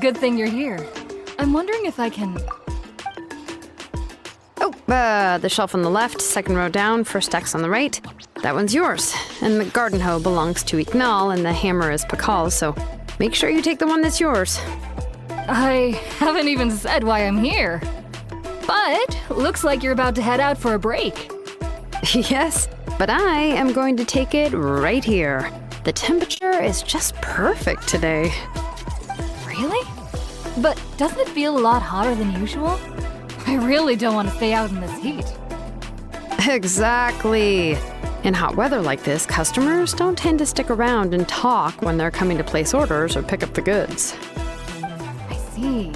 Good thing you're here. I'm wondering if I can... Oh, the shelf on the left, second row down, first X on the right. That one's yours. And the garden hoe belongs to Ignal, and the hammer is Pakal's, so make sure you take the one that's yours. I haven't even said why I'm here. But looks like you're about to head out for a break. Yes, but I am going to take it right here. The temperature is just perfect today. Really? But doesn't it feel a lot hotter than usual? I really don't want to stay out in this heat. Exactly. In hot weather like this, customers don't tend to stick around and talk when they're coming to place orders or pick up the goods. I see.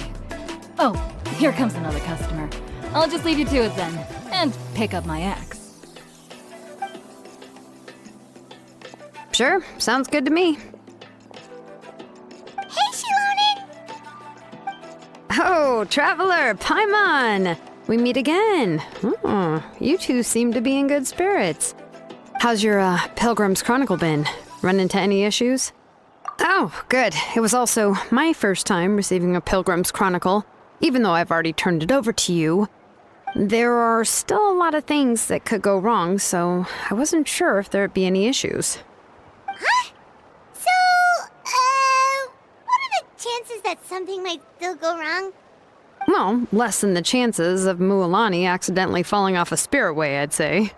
Oh, here comes another customer. I'll just leave you to it then, and pick up my axe. Sure, sounds good to me. Hey, Xilonen! Oh, Traveler, Paimon! We meet again. Oh, you two seem to be in good spirits. How's your Pilgrim's Chronicle been? Run into any issues? Oh, good. It was also my first time receiving a Pilgrim's Chronicle, even though I've already turned it over to you. There are still a lot of things that could go wrong, so I wasn't sure if there'd be any issues. Huh? So, what are the chances that something might still go wrong? Well, less than the chances of Mualani accidentally falling off a spirit way, I'd say.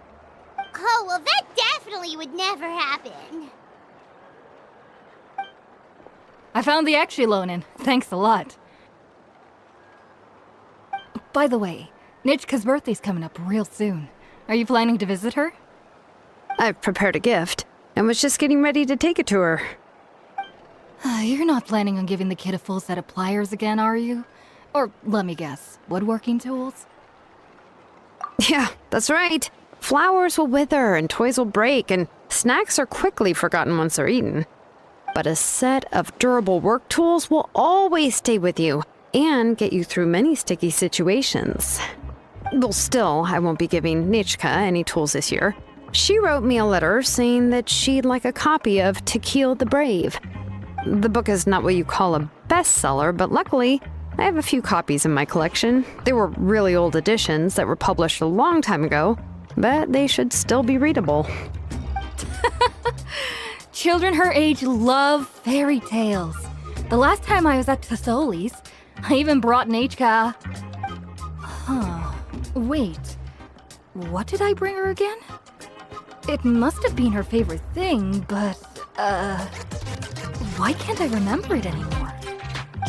Oh, well, that definitely would never happen. I found the axe, Xilonen. Thanks a lot. By the way, Nichka's birthday's coming up real soon. Are you planning to visit her? I've prepared a gift, and was just getting ready to take it to her. You're not planning on giving the kid a full set of pliers again, are you? Or, let me guess, woodworking tools? Yeah, that's right. Flowers will wither, and toys will break, and snacks are quickly forgotten once they're eaten. But a set of durable work tools will always stay with you, and get you through many sticky situations. Well, still, I won't be giving Nichka any tools this year. She wrote me a letter saying that she'd like a copy of Tequil the Brave. The book is not what you call a bestseller, but luckily, I have a few copies in my collection. They were really old editions that were published a long time ago, but they should still be readable. Children her age love fairy tales. The last time I was at Tasoli's, I even brought Nichka. Huh. Wait. What did I bring her again? It must have been her favorite thing, but, why can't I remember it anymore?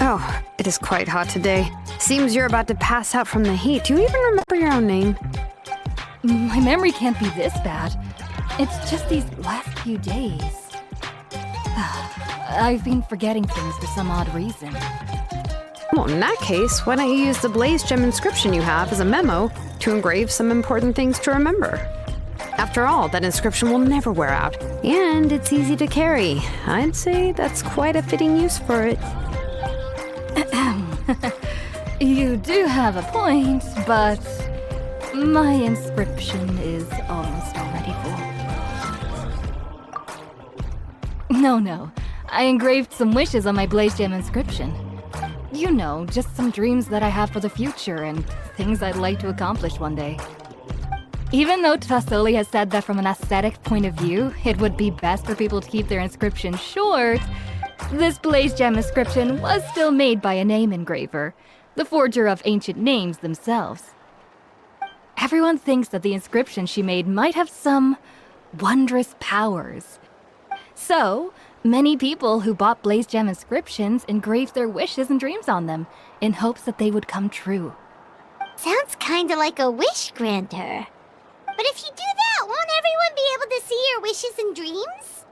Oh, it is quite hot today. Seems you're about to pass out from the heat. Do you even remember your own name? My memory can't be this bad. It's just these last few days. I've been forgetting things for some odd reason. Well, in that case, why don't you use the Blaze Gem inscription you have as a memo to engrave some important things to remember? After all, that inscription will never wear out, and it's easy to carry. I'd say that's quite a fitting use for it. You do have a point, but my inscription is almost already full. No. I engraved some wishes on my Blaze Gem inscription. You know, just some dreams that I have for the future and things I'd like to accomplish one day. Even though Tasoli has said that from an aesthetic point of view, it would be best for people to keep their inscription short, this Blaze Gem inscription was still made by a name engraver, the forger of ancient names themselves. Everyone thinks that the inscription she made might have some wondrous powers. So, many people who bought Blaze Gem inscriptions engraved their wishes and dreams on them, in hopes that they would come true. Sounds kinda like a wish granter. But if you do that, won't everyone be able to see your wishes and dreams?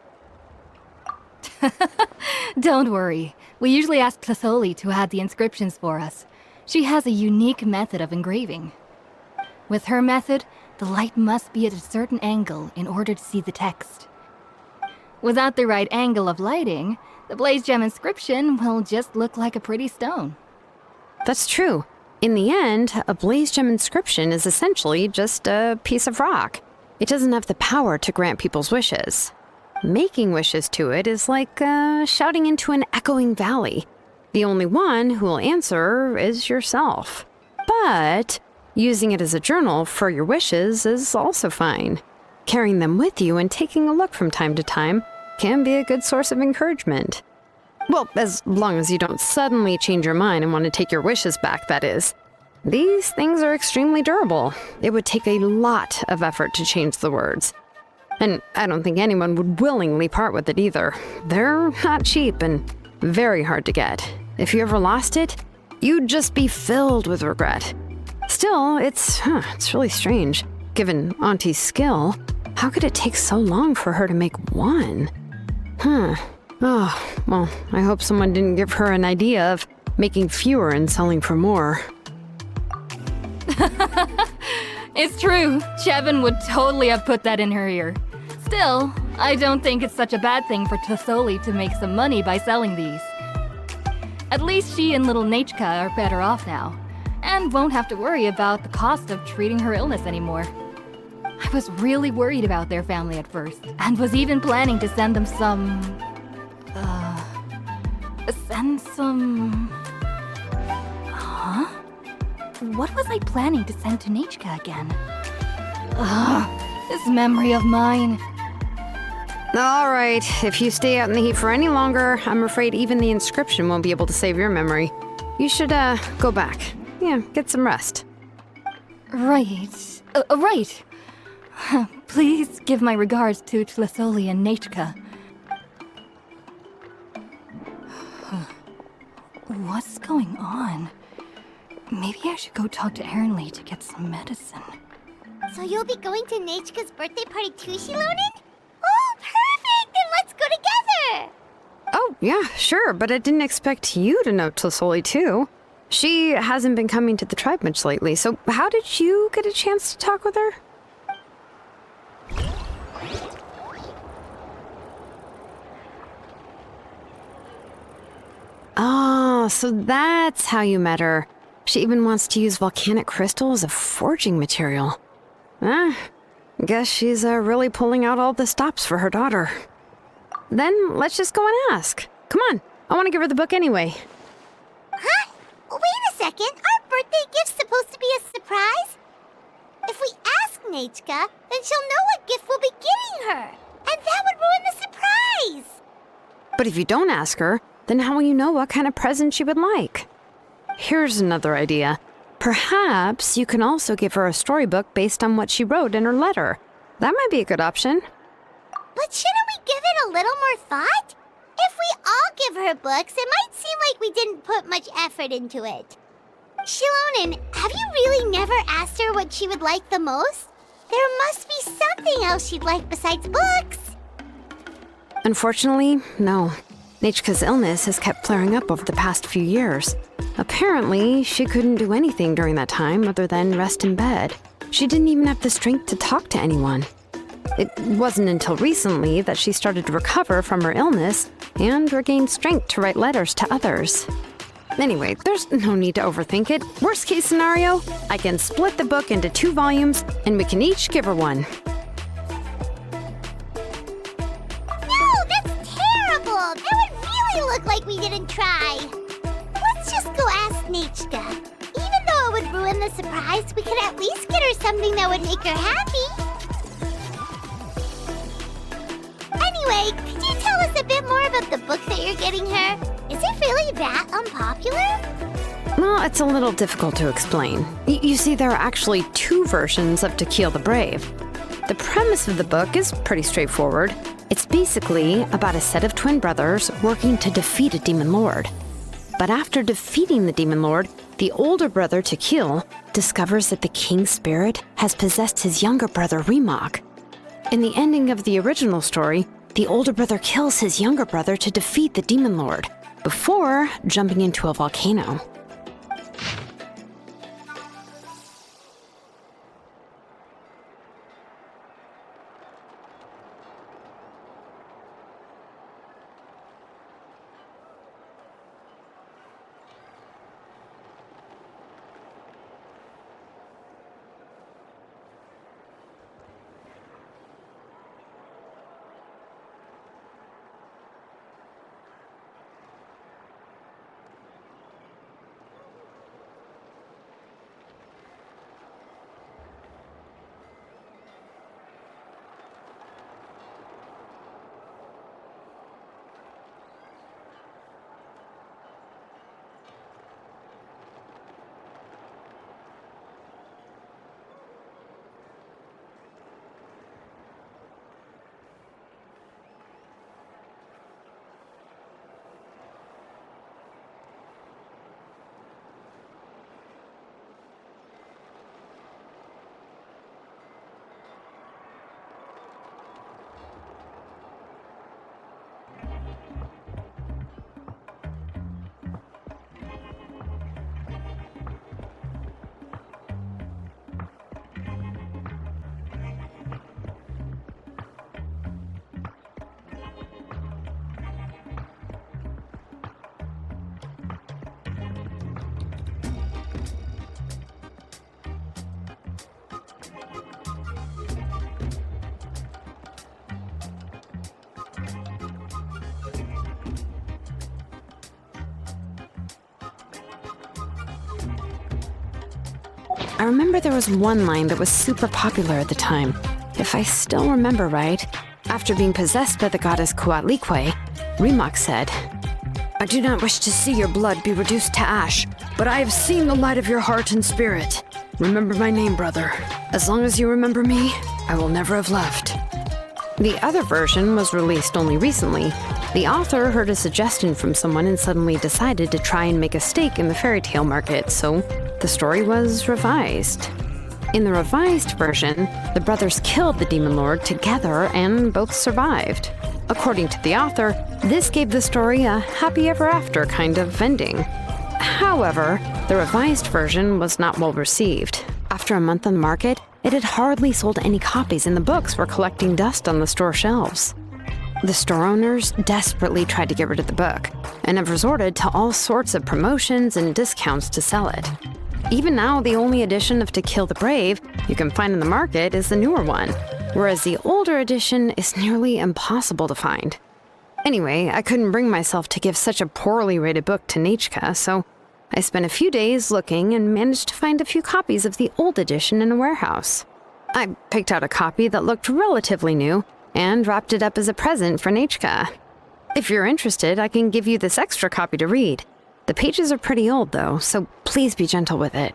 Don't worry. We usually ask Tasoli to add the inscriptions for us. She has a unique method of engraving. With her method, the light must be at a certain angle in order to see the text. Without the right angle of lighting, the Blaze Gem inscription will just look like a pretty stone. That's true. In the end, a Blaze Gem inscription is essentially just a piece of rock. It doesn't have the power to grant people's wishes. Making wishes to it is like shouting into an echoing valley. The only one who will answer is yourself. But using it as a journal for your wishes is also fine. Carrying them with you and taking a look from time to time can be a good source of encouragement. Well, as long as you don't suddenly change your mind and want to take your wishes back, that is. These things are extremely durable. It would take a lot of effort to change the words. And I don't think anyone would willingly part with it either. They're not cheap and very hard to get. If you ever lost it, you'd just be filled with regret. Still, it's really strange. Given Auntie's skill, how could it take so long for her to make one? Oh, well, I hope someone didn't give her an idea of making fewer and selling for more. It's true. Chevin would totally have put that in her ear. Still, I don't think it's such a bad thing for Tlisoli to make some money by selling these. At least she and little Nachka are better off now, and won't have to worry about the cost of treating her illness anymore. I was really worried about their family at first, and was even planning to send them some... Huh? What was I planning to send to Nachka again? This memory of mine. All right, if you stay out in the heat for any longer, I'm afraid even the inscription won't be able to save your memory. You should, go back. Yeah, get some rest. Right. Right. Please give my regards to Tlisoli and Nachka. What's going on? Maybe I should go talk to Ernly to get some medicine. So you'll be going to Nachka's birthday party too, Xilonen? Oh, perfect! Then let's go together! Oh, yeah, sure, but I didn't expect you to know Tlisoli too. She hasn't been coming to the tribe much lately, so how did you get a chance to talk with her? Oh, so that's how you met her. She even wants to use volcanic crystal as a forging material. Guess she's really pulling out all the stops for her daughter. Then let's just go and ask. Come on, I want to give her the book anyway. Huh? Wait a second, our birthday gift's supposed to be a surprise? If we ask Nachka, then she'll know what gift we'll be getting her, and that would ruin the surprise! But if you don't ask her, then how will you know what kind of present she would like? Here's another idea. Perhaps you can also give her a storybook based on what she wrote in her letter. That might be a good option. But shouldn't we give it a little more thought? If we all give her books, it might seem like we didn't put much effort into it. Xilonen, have you really never asked her what she would like the most? There must be something else she'd like besides books. Unfortunately, no. Nachka's illness has kept flaring up over the past few years. Apparently, she couldn't do anything during that time other than rest in bed. She didn't even have the strength to talk to anyone. It wasn't until recently that she started to recover from her illness and regained strength to write letters to others. Anyway, there's no need to overthink it. Worst case scenario, I can split the book into 2 volumes and we can each give her one. No, that's terrible! That would really look like we didn't try. Let's just go ask Nachka. Even though it would ruin the surprise, we could at least get her something that would make her happy. Anyway, could you tell us a bit more about the book that you're getting her? Is it really that unpopular? Well, it's a little difficult to explain. You see, there are actually 2 versions of To Kill the Brave. The premise of the book is pretty straightforward. It's basically about a set of twin brothers working to defeat a demon lord. But after defeating the demon lord, the older brother, To Kill, discovers that the king's spirit has possessed his younger brother, Remog. In the ending of the original story, the older brother kills his younger brother to defeat the demon lord, before jumping into a volcano. I remember there was one line that was super popular at the time. If I still remember right, after being possessed by the goddess Coatlicue, Rimac said, "I do not wish to see your blood be reduced to ash, but I have seen the light of your heart and spirit. Remember my name, brother. As long as you remember me, I will never have left." The other version was released only recently. The author heard a suggestion from someone and suddenly decided to try and make a stake in the fairy tale market, so the story was revised. In the revised version, the brothers killed the demon lord together and both survived. According to the author, this gave the story a happy ever after kind of ending. However, the revised version was not well received. After a month on the market, it had hardly sold any copies and the books were collecting dust on the store shelves. The store owners desperately tried to get rid of the book and have resorted to all sorts of promotions and discounts to sell it. Even now, the only edition of To Kill the Brave you can find in the market is the newer one, whereas the older edition is nearly impossible to find. Anyway, I couldn't bring myself to give such a poorly rated book to Nechka, so I spent a few days looking and managed to find a few copies of the old edition in a warehouse. I picked out a copy that looked relatively new and wrapped it up as a present for Nechka. If you're interested, I can give you this extra copy to read. The pages are pretty old, though, so please be gentle with it.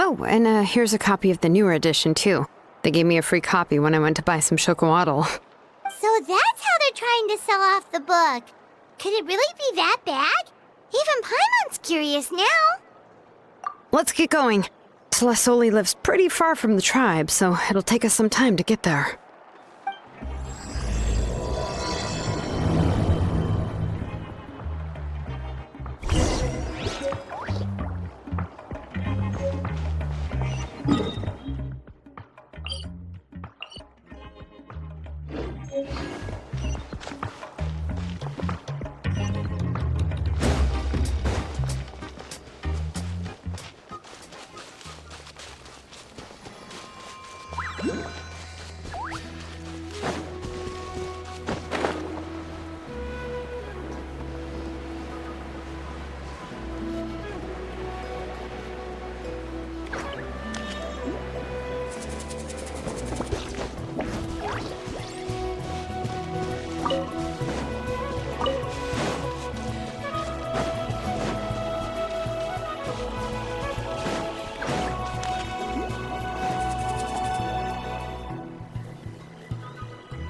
Oh, and here's a copy of the newer edition, too. They gave me a free copy when I went to buy some chocowaddle. So that's how they're trying to sell off the book. Could it really be that bad? Even Paimon's curious now. Let's get going. Celesoli lives pretty far from the tribe, so it'll take us some time to get there.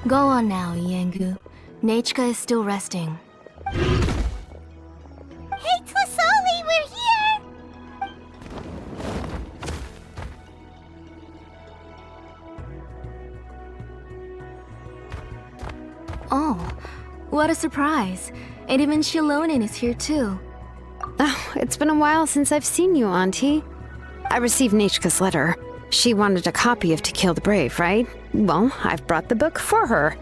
Go on now, Yengu. Nechka is still resting. Hey, Tlasoli, we're here! Oh, what a surprise. And even Xilonen is here too. Oh, it's been a while since I've seen you, Auntie. I received Nechka's letter. She wanted a copy of To Kill the Brave, right? Well, I've brought the book for her.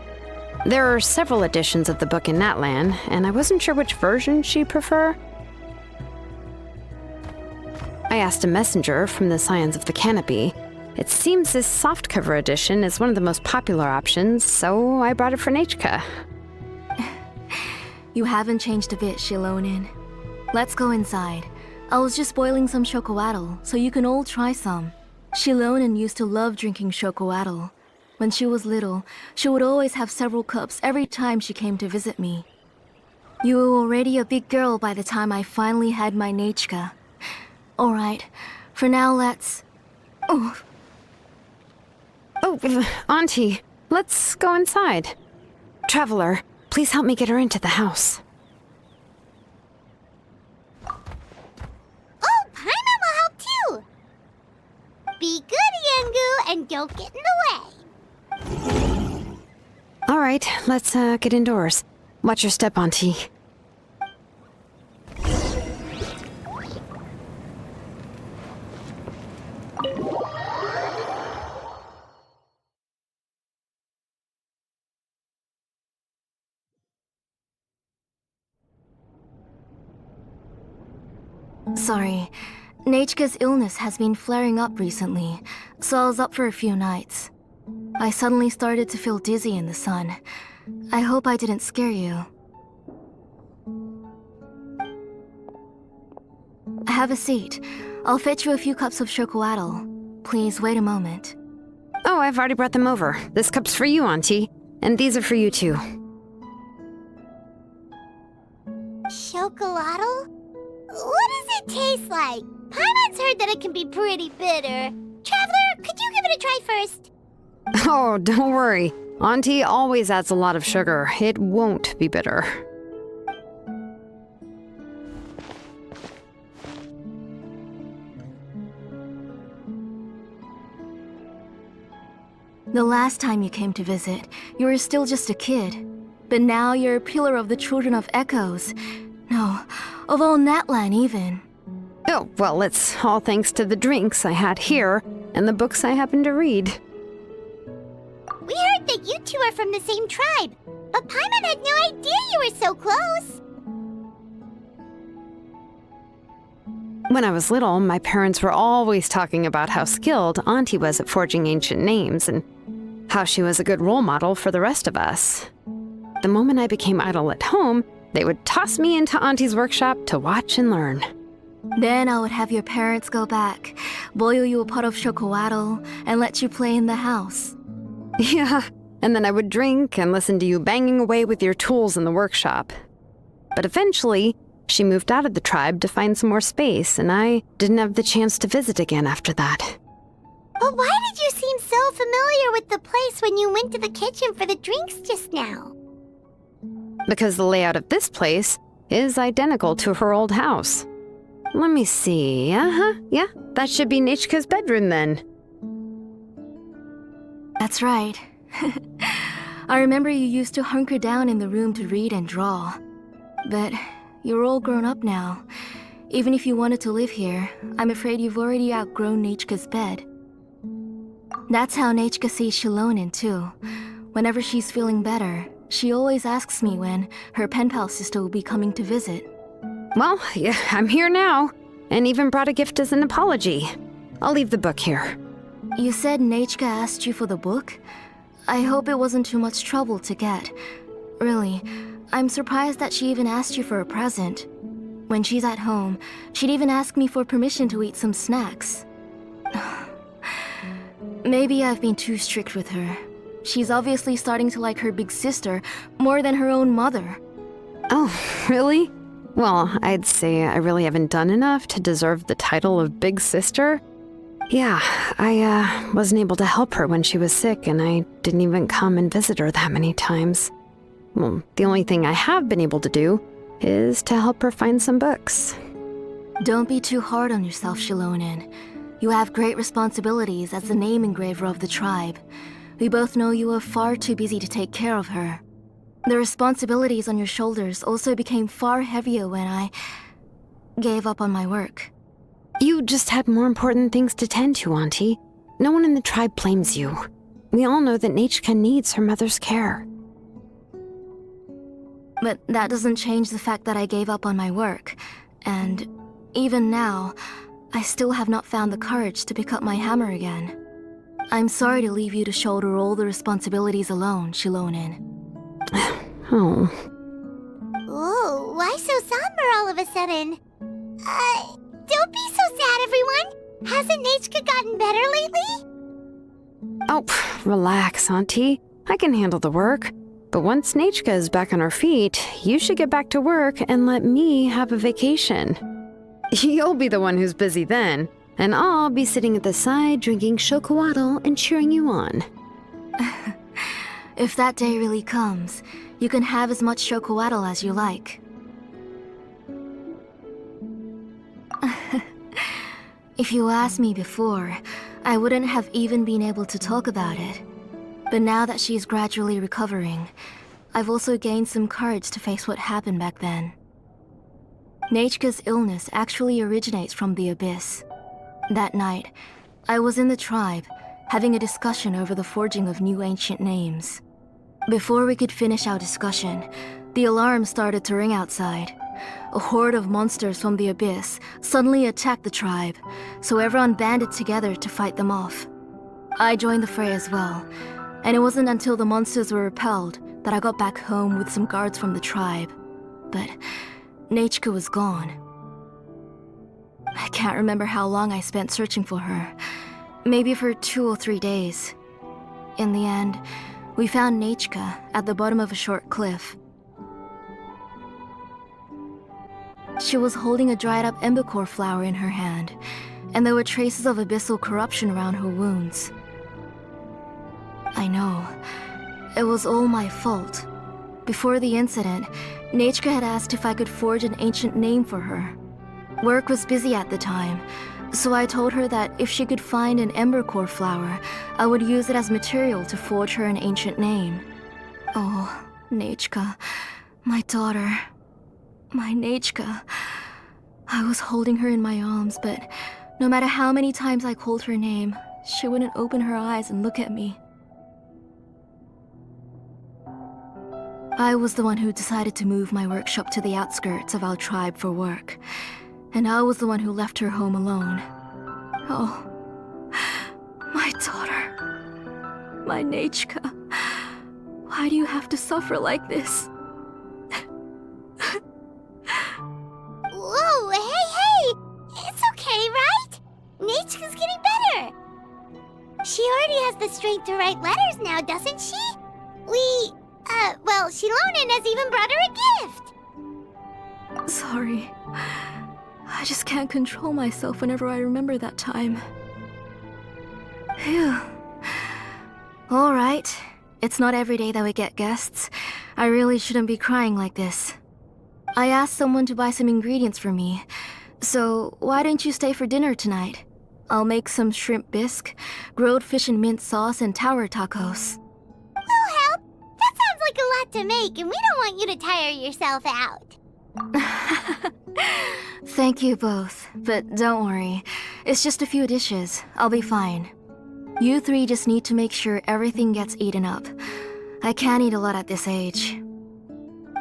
There are several editions of the book in Natlan, and I wasn't sure which version she'd prefer. I asked a messenger from the Scions of the Canopy. It seems this softcover edition is one of the most popular options, so I brought it for Nechka. You haven't changed a bit, Xilonen. Let's go inside. I was just boiling some chocowaddle, so you can all try some. Xilonen used to love drinking chocowaddle. When she was little, she would always have several cups every time she came to visit me. You were already a big girl by the time I finally had my Nechka. Alright, for now let's... Oh, Auntie, let's go inside. Traveler, please help me get her into the house. Oh, Paimon will help too! Be good, Yengu, and don't get in the way. All right, let's get indoors. Watch your step, Auntie. sorry. Nechka's illness has been flaring up recently, so I was up for a few nights. I suddenly started to feel dizzy in the sun. I hope I didn't scare you. Have a seat. I'll fetch you a few cups of chocolatl. Please wait a moment. Oh, I've already brought them over. This cup's for you, Auntie. And these are for you, too. Chocolatl? What does it taste like? Paimon's heard that it can be pretty bitter. Traveler, could you give it a try first? Oh, don't worry. Auntie always adds a lot of sugar. It won't be bitter. The last time you came to visit, you were still just a kid. But now you're a pillar of the Children of Echoes. No, of all Natlan even. Oh, well, it's all thanks to the drinks I had here and the books I happen to read. We heard that you two are from the same tribe, but Paimon had no idea you were so close. When I was little, my parents were always talking about how skilled Auntie was at forging ancient names and how she was a good role model for the rest of us. The moment I became idle at home, they would toss me into Auntie's workshop to watch and learn. Then I would have your parents go back, boil you a pot of chocolatl, and let you play in the house. Yeah, and then I would drink and listen to you banging away with your tools in the workshop. But eventually, she moved out of the tribe to find some more space, and I didn't have the chance to visit again after that. But why did you seem so familiar with the place when you went to the kitchen for the drinks just now? Because the layout of this place is identical to her old house. Let me see. Yeah, that should be Nechka's bedroom then. That's right. I remember you used to hunker down in the room to read and draw. But you're all grown up now. Even if you wanted to live here, I'm afraid you've already outgrown Nechka's bed. That's how Nechka sees Xilonen too. Whenever she's feeling better, she always asks me when her pen pal sister will be coming to visit. Well, yeah, I'm here now, and even brought a gift as an apology. I'll leave the book here. You said Nechka asked you for the book? I hope it wasn't too much trouble to get. Really, I'm surprised that she even asked you for a present. When she's at home, she'd even ask me for permission to eat some snacks. Maybe I've been too strict with her. She's obviously starting to like her big sister more than her own mother. Oh, really? Well, I'd say I really haven't done enough to deserve the title of big sister. Yeah, I wasn't able to help her when she was sick, and I didn't even come and visit her that many times. Well, the only thing I have been able to do is to help her find some books. Don't be too hard on yourself, Xilonen. You have great responsibilities as the name engraver of the tribe. We both know you are far too busy to take care of her. The responsibilities on your shoulders also became far heavier when I gave up on my work. You just had more important things to tend to, Auntie. No one in the tribe blames you. We all know that Nechka needs her mother's care. But that doesn't change the fact that I gave up on my work. And even now, I still have not found the courage to pick up my hammer again. I'm sorry to leave you to shoulder all the responsibilities alone, Xilonen. Oh. Ooh, why so somber all of a sudden? Don't be so sad, everyone. Hasn't Nechka gotten better lately? Oh, relax, Auntie. I can handle the work. But once Nechka is back on her feet, you should get back to work and let me have a vacation. You'll be the one who's busy then, and I'll be sitting at the side drinking chocolatl and cheering you on. If that day really comes, you can have as much chocolatl as you like. If you asked me before, I wouldn't have even been able to talk about it. But now that she's gradually recovering, I've also gained some courage to face what happened back then. Nechka's illness actually originates from the Abyss. That night, I was in the tribe, having a discussion over the forging of new ancient names. Before we could finish our discussion, the alarm started to ring outside. A horde of monsters from the Abyss suddenly attacked the tribe, so everyone banded together to fight them off. I joined the fray as well, and it wasn't until the monsters were repelled that I got back home with some guards from the tribe. But Nechka was gone. I can't remember how long I spent searching for her. Maybe for 2 or 3 days. In the end, we found Nechka at the bottom of a short cliff. She was holding a dried up embercore flower in her hand, and there were traces of abyssal corruption around her wounds. I know. It was all my fault. Before the incident, Nechka had asked if I could forge an ancient name for her. Work was busy at the time, so I told her that if she could find an embercore flower, I would use it as material to forge her an ancient name. Oh, Nechka, my daughter. My Nechka. I was holding her in my arms, but no matter how many times I called her name, she wouldn't open her eyes and look at me. I was the one who decided to move my workshop to the outskirts of our tribe for work, and I was the one who left her home alone. Oh, my daughter. My Nechka. Why do you have to suffer like this? Whoa, hey! It's okay, right? Nechka's getting better. She already has the strength to write letters now, doesn't she? Xilonen has even brought her a gift. Sorry. I just can't control myself whenever I remember that time. Phew. Alright. It's not every day that we get guests. I really shouldn't be crying like this. I asked someone to buy some ingredients for me. So, why don't you stay for dinner tonight? I'll make some shrimp bisque, grilled fish and mint sauce, and tower tacos. We'll help. That sounds like a lot to make, and we don't want you to tire yourself out. Thank you both, but don't worry. It's just a few dishes. I'll be fine. You three just need to make sure everything gets eaten up. I can't eat a lot at this age.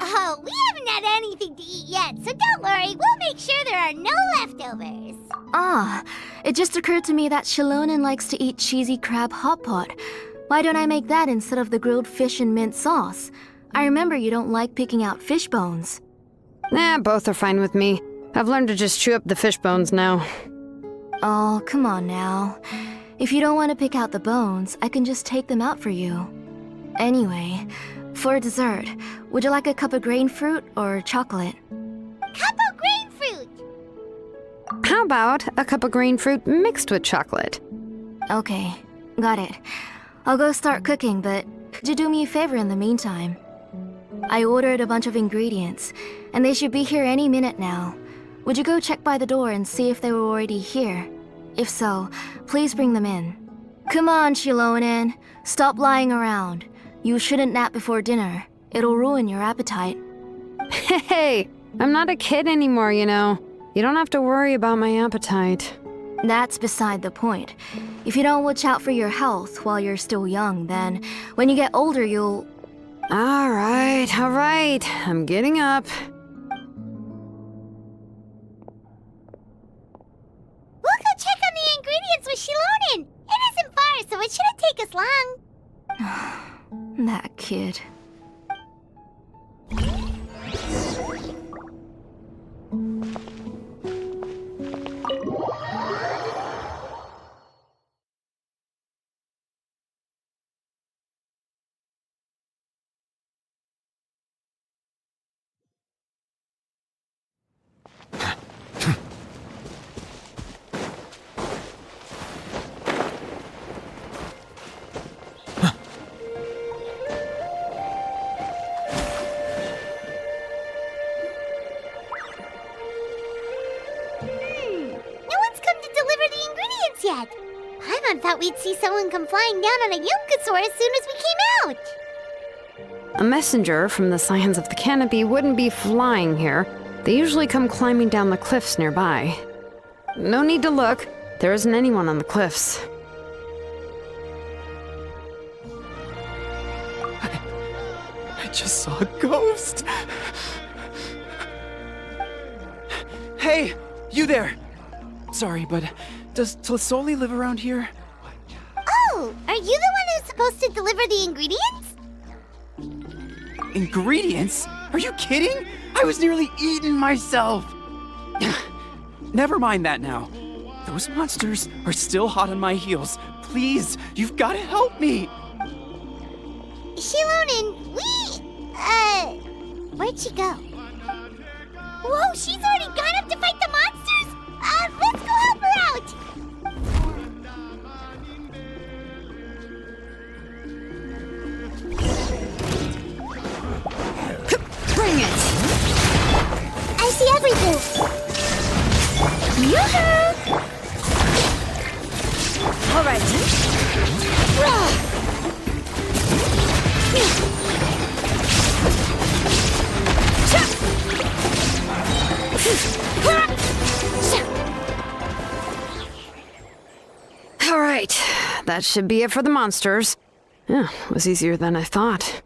Oh, we haven't had anything to eat yet, so don't worry. We'll make sure there are no leftovers. Ah, it just occurred to me that Xilonen likes to eat cheesy crab hot pot. Why don't I make that instead of the grilled fish and mint sauce? I remember you don't like picking out fish bones. Both are fine with me. I've learned to just chew up the fish bones now. Oh, come on now. If you don't want to pick out the bones, I can just take them out for you. Anyway, for dessert, would you like a cup of grain fruit or chocolate? Cup of grain fruit! How about a cup of green fruit mixed with chocolate? Okay, got it. I'll go start cooking, but could you do me a favor in the meantime? I ordered a bunch of ingredients, and they should be here any minute now. Would you go check by the door and see if they were already here? If so, please bring them in. Come on, Xilonen. Stop lying around. You shouldn't nap before dinner. It'll ruin your appetite. Hey, I'm not a kid anymore, you know. You don't have to worry about my appetite. That's beside the point. If you don't watch out for your health while you're still young, then when you get older, you'll... All right. I'm getting up. We'll go check on the ingredients with Xilonen. It isn't far, so it shouldn't take us long. That kid. Yet. Paimon thought we'd see someone come flying down on a Yunkasaur as soon as we came out. A messenger from the Scions of the Canopy wouldn't be flying here. They usually come climbing down the cliffs nearby. No need to look. There isn't anyone on the cliffs. I just saw a ghost. Hey, you there! Sorry, but does Tlisoli live around here? Oh, are you the one who's supposed to deliver the ingredients? Ingredients? Are you kidding? I was nearly eaten myself! never mind that now. Those monsters are still hot on my heels. Please, you've got to help me. Xilonen, where'd she go? Whoa, she's already gone up to fight the monsters! Let's go help her out! Bring it! I see everything! Yoo-hoo! All right. All right, that should be it for the monsters. Yeah, it was easier than I thought.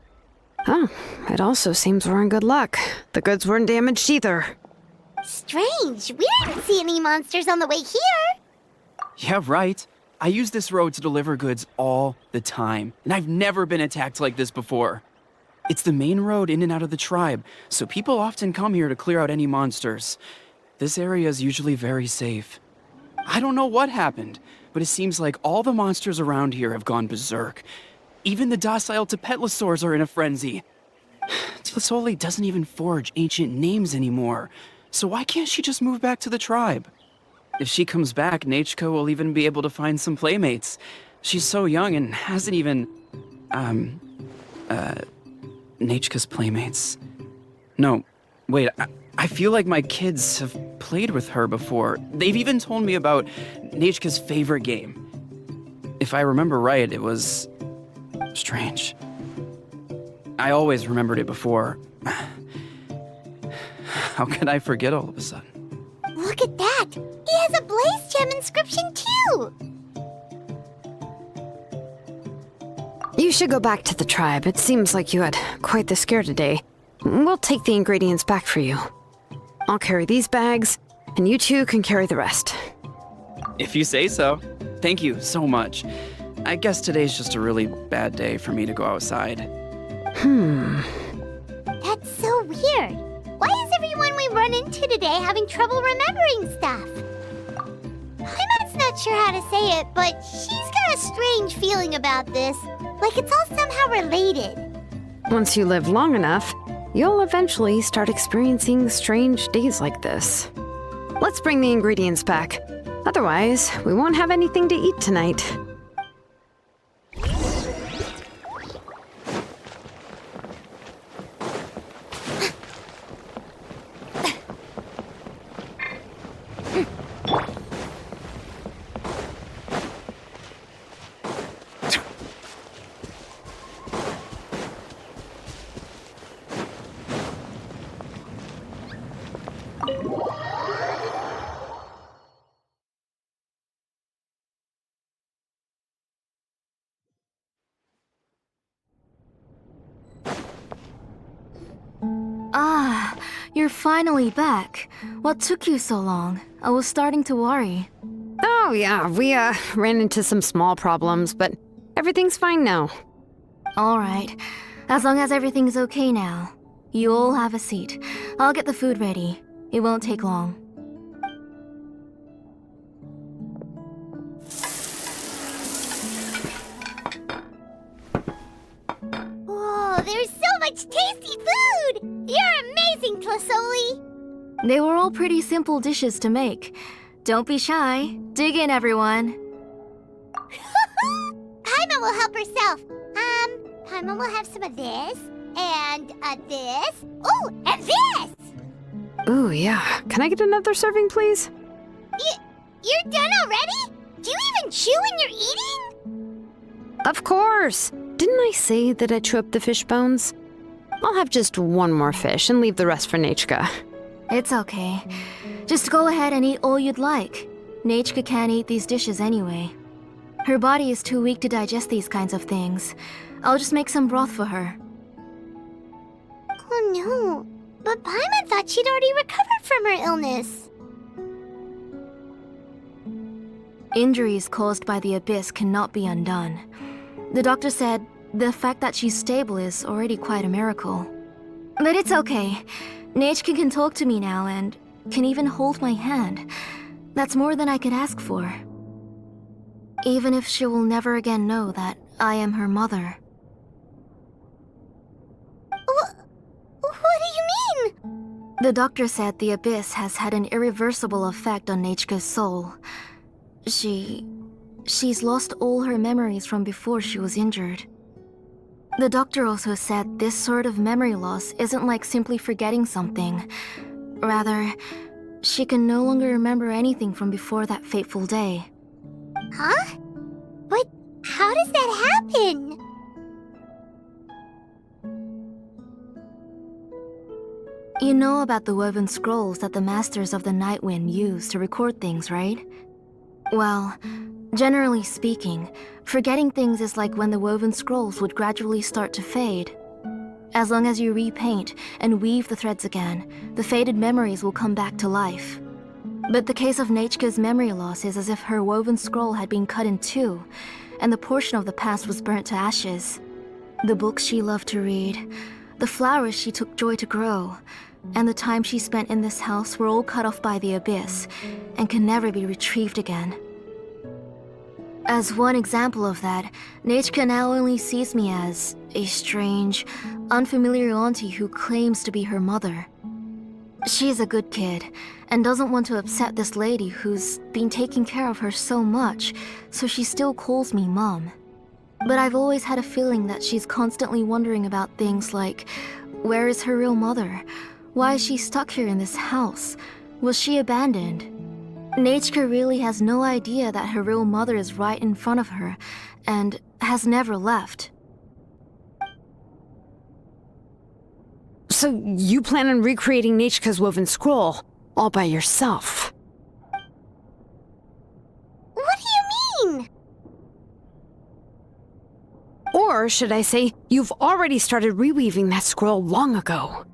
Oh, it also seems we're in good luck. The goods weren't damaged either. Strange, we didn't see any monsters on the way here! Yeah, right. I use this road to deliver goods all the time, and I've never been attacked like this before. It's the main road in and out of the tribe, so people often come here to clear out any monsters. This area is usually very safe. I don't know what happened, but it seems like all the monsters around here have gone berserk. Even the docile Tepetlosaurs are in a frenzy. Tlisoli doesn't even forge ancient names anymore, so why can't she just move back to the tribe? If she comes back, Nachka will even be able to find some playmates. She's so young and hasn't even... Nachka's playmates. No, wait, I feel like my kids have played with her before. They've even told me about Nachka's favorite game. If I remember right, it was... strange. I always remembered it before. How could I forget all of a sudden? Look at that! He has a Blaze Gem inscription too! You should go back to the tribe. It seems like you had quite the scare today. We'll take the ingredients back for you. I'll carry these bags, and you two can carry the rest. If you say so. Thank you so much. I guess today's just a really bad day for me to go outside. That's so weird. Why is everyone we run into today having trouble remembering stuff? Paimon's not sure how to say it, but she's got a strange feeling about this. Like it's all somehow related. Once you live long enough, you'll eventually start experiencing strange days like this. Let's bring the ingredients back. Otherwise, we won't have anything to eat tonight. Ah, you're finally back. What took you so long? I was starting to worry. Oh yeah, we ran into some small problems, but everything's fine now. All right, as long as everything's okay now. You all have a seat. I'll get the food ready. It won't take long. Whoa, there's so much tasty food! You're amazing, Tlisoli! They were all pretty simple dishes to make. Don't be shy. Dig in, everyone. Paimon will help herself. Paimon will have some of this, and this. Oh, and this! Ooh, yeah. Can I get another serving, please? You're done already? Do you even chew when you're eating? Of course! Didn't I say that I chew up the fish bones? I'll have just one more fish and leave the rest for Nachka. It's okay. Just go ahead and eat all you'd like. Nachka can't eat these dishes anyway. Her body is too weak to digest these kinds of things. I'll just make some broth for her. Oh no, but Paimon thought she'd already recovered from her illness. Injuries caused by the abyss cannot be undone. The doctor said the fact that she's stable is already quite a miracle. But it's okay. Nachka can talk to me now and can even hold my hand. That's more than I could ask for. Even if she will never again know that I am her mother. What do you mean? The doctor said the abyss has had an irreversible effect on Nechka's soul. She's lost all her memories from before she was injured. The doctor also said this sort of memory loss isn't like simply forgetting something. Rather, she can no longer remember anything from before that fateful day. Huh? But how does that happen? You know about the woven scrolls that the Masters of the Night Wind use to record things, right? Well, generally speaking, forgetting things is like when the woven scrolls would gradually start to fade. As long as you repaint and weave the threads again, the faded memories will come back to life. But the case of Nechka's memory loss is as if her woven scroll had been cut in two, and the portion of the past was burnt to ashes. The books she loved to read, the flowers she took joy to grow, and the time she spent in this house were all cut off by the abyss, and can never be retrieved again. As one example of that, Nechka now only sees me as a strange, unfamiliar auntie who claims to be her mother. She's a good kid, and doesn't want to upset this lady who's been taking care of her so much, so she still calls me Mom. But I've always had a feeling that she's constantly wondering about things like, where is her real mother? Why is she stuck here in this house? Was she abandoned? Nechka really has no idea that her real mother is right in front of her, and has never left. So you plan on recreating Nechka's woven scroll all by yourself? What do you mean? Or should I say, you've already started reweaving that scroll long ago?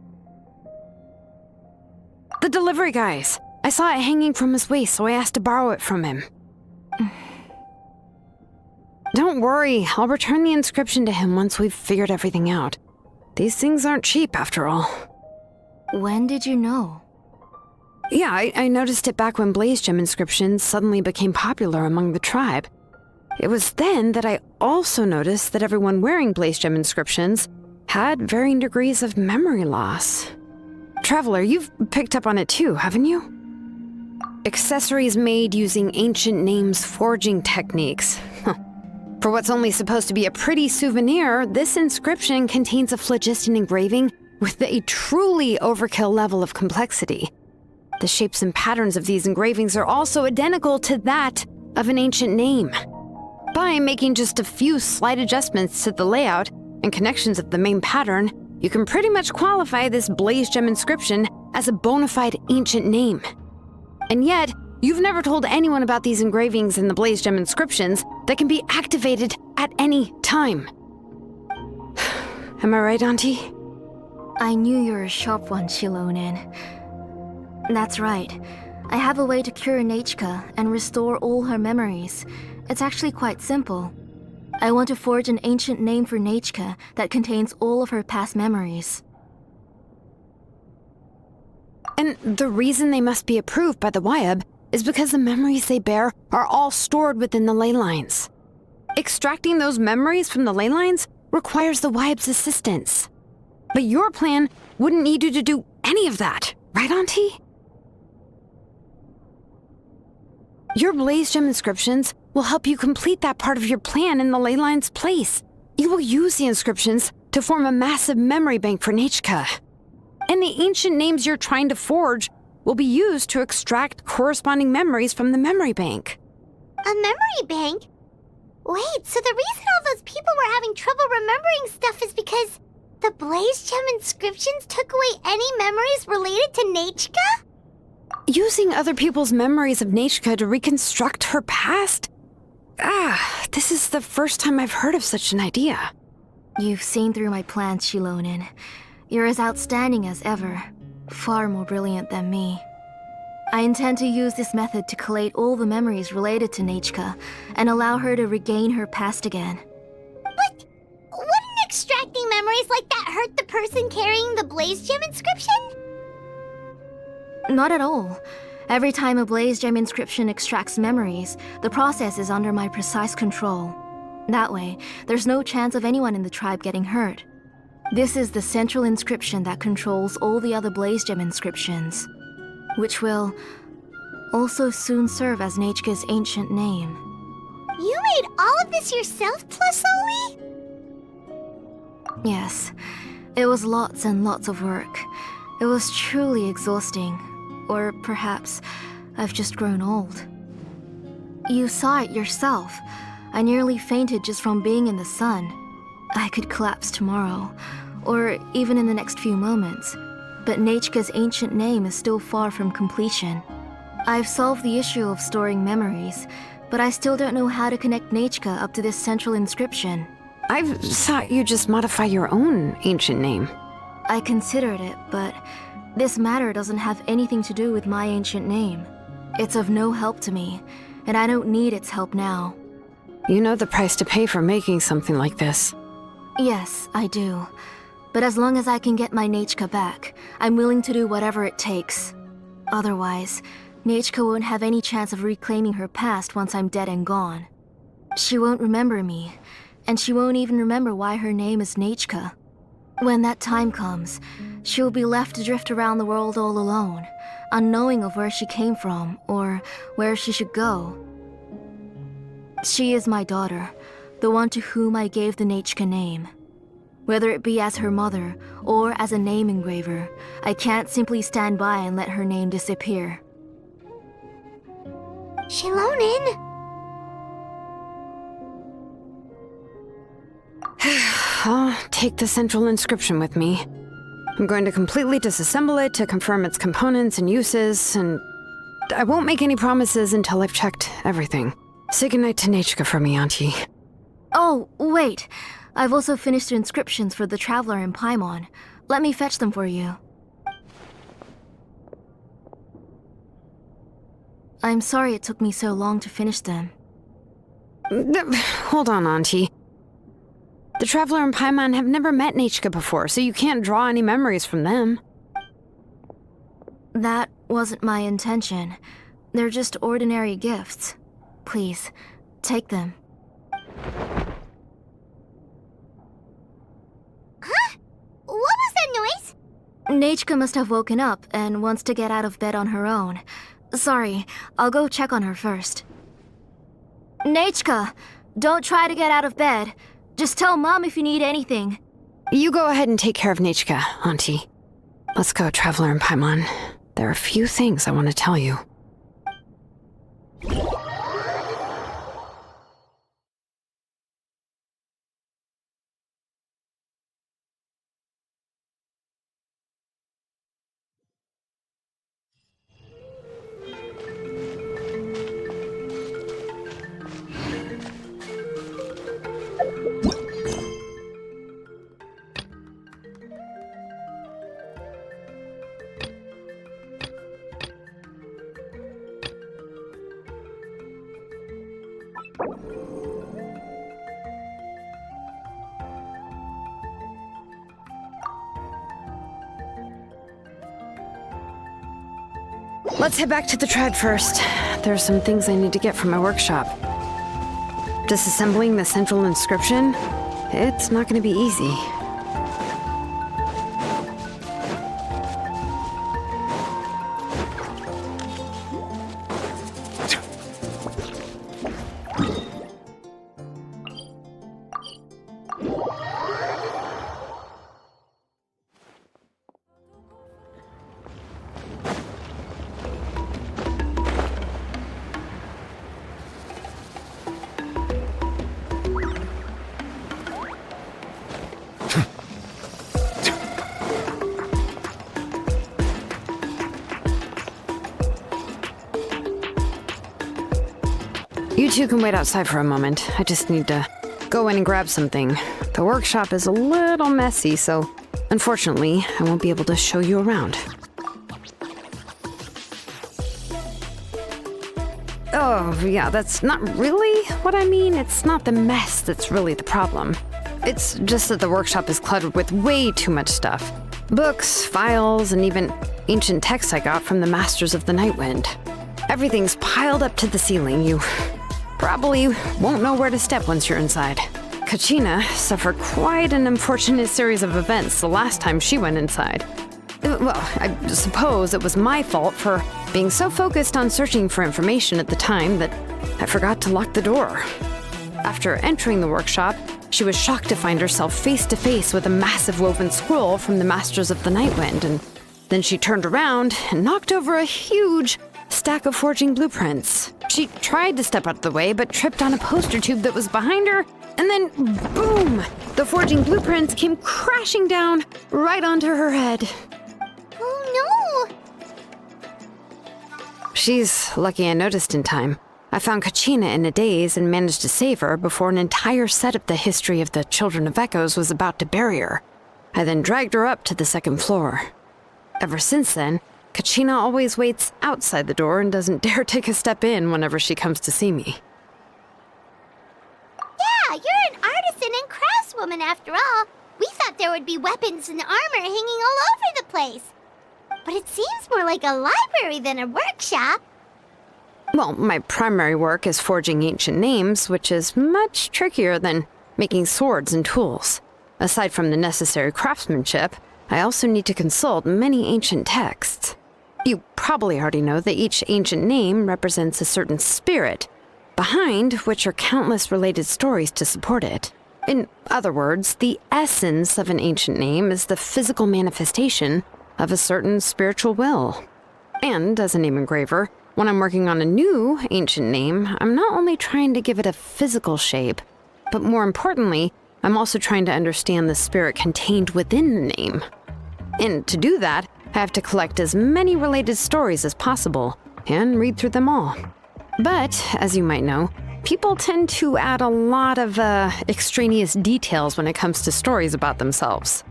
The delivery guys. I saw it hanging from his waist, so I asked to borrow it from him. Don't worry, I'll return the inscription to him once we've figured everything out. These things aren't cheap, after all. When did you know? Yeah, I noticed it back when blaze gem inscriptions suddenly became popular among the tribe. It was then that I also noticed that everyone wearing blaze gem inscriptions had varying degrees of memory loss. Traveler, you've picked up on it too, haven't you? Accessories made using ancient names forging techniques. For what's only supposed to be a pretty souvenir, this inscription contains a phlogiston engraving with a truly overkill level of complexity. The shapes and patterns of these engravings are also identical to that of an ancient name. By making just a few slight adjustments to the layout and connections of the main pattern, you can pretty much qualify this blaze gem inscription as a bona fide ancient name. And yet, you've never told anyone about these engravings and the blaze gem inscriptions that can be activated at any time. Am I right, Auntie? I knew you were a sharp one, Xilonen. That's right. I have a way to cure Nechka and restore all her memories. It's actually quite simple. I want to forge an ancient name for Nechka that contains all of her past memories. And the reason they must be approved by the Wyab is because the memories they bear are all stored within the ley lines. Extracting those memories from the ley lines requires the Wyab's assistance. But your plan wouldn't need you to do any of that, right, Auntie? Your blaze gem inscriptions will help you complete that part of your plan in the ley line's place. You will use the inscriptions to form a massive memory bank for Nechka. And the ancient names you're trying to forge will be used to extract corresponding memories from the memory bank. A memory bank? Wait, so the reason all those people were having trouble remembering stuff is because the blaze gem inscriptions took away any memories related to Nechka? Using other people's memories of Nechka to reconstruct her past? This is the first time I've heard of such an idea. You've seen through my plans, Xilonen. You're as outstanding as ever. Far more brilliant than me. I intend to use this method to collate all the memories related to Nechka and allow her to regain her past again. But wouldn't extracting memories like that hurt the person carrying the blaze gem inscription? Not at all. Every time a blaze gem inscription extracts memories, the process is under my precise control. That way, there's no chance of anyone in the tribe getting hurt. This is the central inscription that controls all the other blaze gem inscriptions, which will also soon serve as Nechka's ancient name. You made all of this yourself, Tlisoli? Yes, it was lots and lots of work. It was truly exhausting. Or perhaps I've just grown old. You saw it yourself. I nearly fainted just from being in the sun. I could collapse tomorrow, or even in the next few moments. But Nechka's ancient name is still far from completion. I've solved the issue of storing memories, but I still don't know how to connect Nechka up to this central inscription. I thought you just modify your own ancient name. I considered it, but this matter doesn't have anything to do with my ancient name. It's of no help to me, and I don't need its help now. You know the price to pay for making something like this. Yes, I do. But as long as I can get my Nechka back, I'm willing to do whatever it takes. Otherwise, Nechka won't have any chance of reclaiming her past once I'm dead and gone. She won't remember me, and she won't even remember why her name is Nechka. When that time comes, she will be left to drift around the world all alone, unknowing of where she came from or where she should go. She is my daughter, the one to whom I gave the Nechka name. Whether it be as her mother or as a name engraver, I can't simply stand by and let her name disappear. Xilonen! I'll take the central inscription with me. I'm going to completely disassemble it to confirm its components and uses, and I won't make any promises until I've checked everything. Say goodnight to Nechka for me, Auntie. Oh, wait. I've also finished the inscriptions for the Traveler in Paimon. Let me fetch them for you. I'm sorry it took me so long to finish them. Hold on, Auntie. The Traveler and Paimon have never met Nechka before, so you can't draw any memories from them. That wasn't my intention. They're just ordinary gifts. Please, take them. Huh? What was that noise? Nechka must have woken up and wants to get out of bed on her own. Sorry, I'll go check on her first. Nechka, don't try to get out of bed. Just tell Mom if you need anything. You go ahead and take care of Nechka, Auntie. Let's go, Traveler and Paimon. There are a few things I want to tell you. Let's head back to the tribe first. There are some things I need to get from my workshop. Disassembling the central inscription? It's not going to be easy. You two can wait outside for a moment. I just need to go in and grab something. The workshop is a little messy, so unfortunately, I won't be able to show you around. Oh, yeah, that's not really what I mean. It's not the mess that's really the problem. It's just that the workshop is cluttered with way too much stuff. Books, files, and ancient texts I got from the Masters of the Night Wind. Everything's piled up to the ceiling. You probably won't know where to step once you're inside. Kachina suffered quite an unfortunate series of events the last time she went inside. Well, I suppose it was my fault for being so focused on searching for information at the time that I forgot to lock the door. After entering the workshop, she was shocked to find herself face to face with a massive woven scroll from the Masters of the Night Wind, and then she turned around and knocked over a huge stack of forging blueprints. She tried to step out of the way, but tripped on a poster tube that was behind her, and then boom! The forging blueprints came crashing down right onto her head. Oh no! She's lucky I noticed in time. I found Kachina in a daze and managed to save her before an entire set of the history of the Children of Echoes was about to bury her. I then dragged her up to the second floor. Ever since then, Kachina always waits outside the door and doesn't dare take a step in whenever she comes to see me. Yeah, you're an artisan and craftswoman after all. We thought there would be weapons and armor hanging all over the place. But it seems more like a library than a workshop. Well, my primary work is forging ancient names, which is much trickier than making swords and tools. Aside from the necessary craftsmanship, I also need to consult many ancient texts. You probably already know that each ancient name represents a certain spirit, behind which are countless related stories to support it. In other words, the essence of an ancient name is the physical manifestation of a certain spiritual will. And as a name engraver, when I'm working on a new ancient name, I'm not only trying to give it a physical shape, but more importantly, I'm also trying to understand the spirit contained within the name. And to do that, I have to collect as many related stories as possible and read through them all. But, as you might know, people tend to add a lot of extraneous details when it comes to stories about themselves.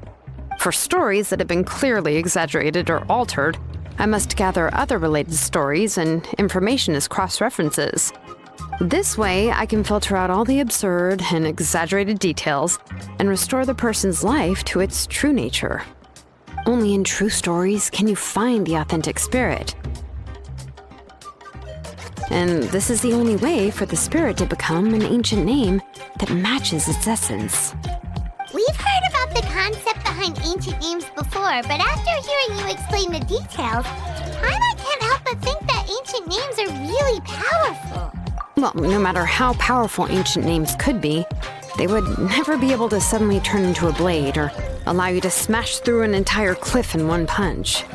For stories that have been clearly exaggerated or altered, I must gather other related stories and information as cross-references. This way, I can filter out all the absurd and exaggerated details and restore the person's life to its true nature. Only in true stories can you find the authentic spirit. And this is the only way for the spirit to become an ancient name that matches its essence. We've heard about the concept behind ancient names before, but after hearing you explain the details, I can't help but think that ancient names are really powerful. Well, no matter how powerful ancient names could be, they would never be able to suddenly turn into a blade or allow you to smash through an entire cliff in one punch.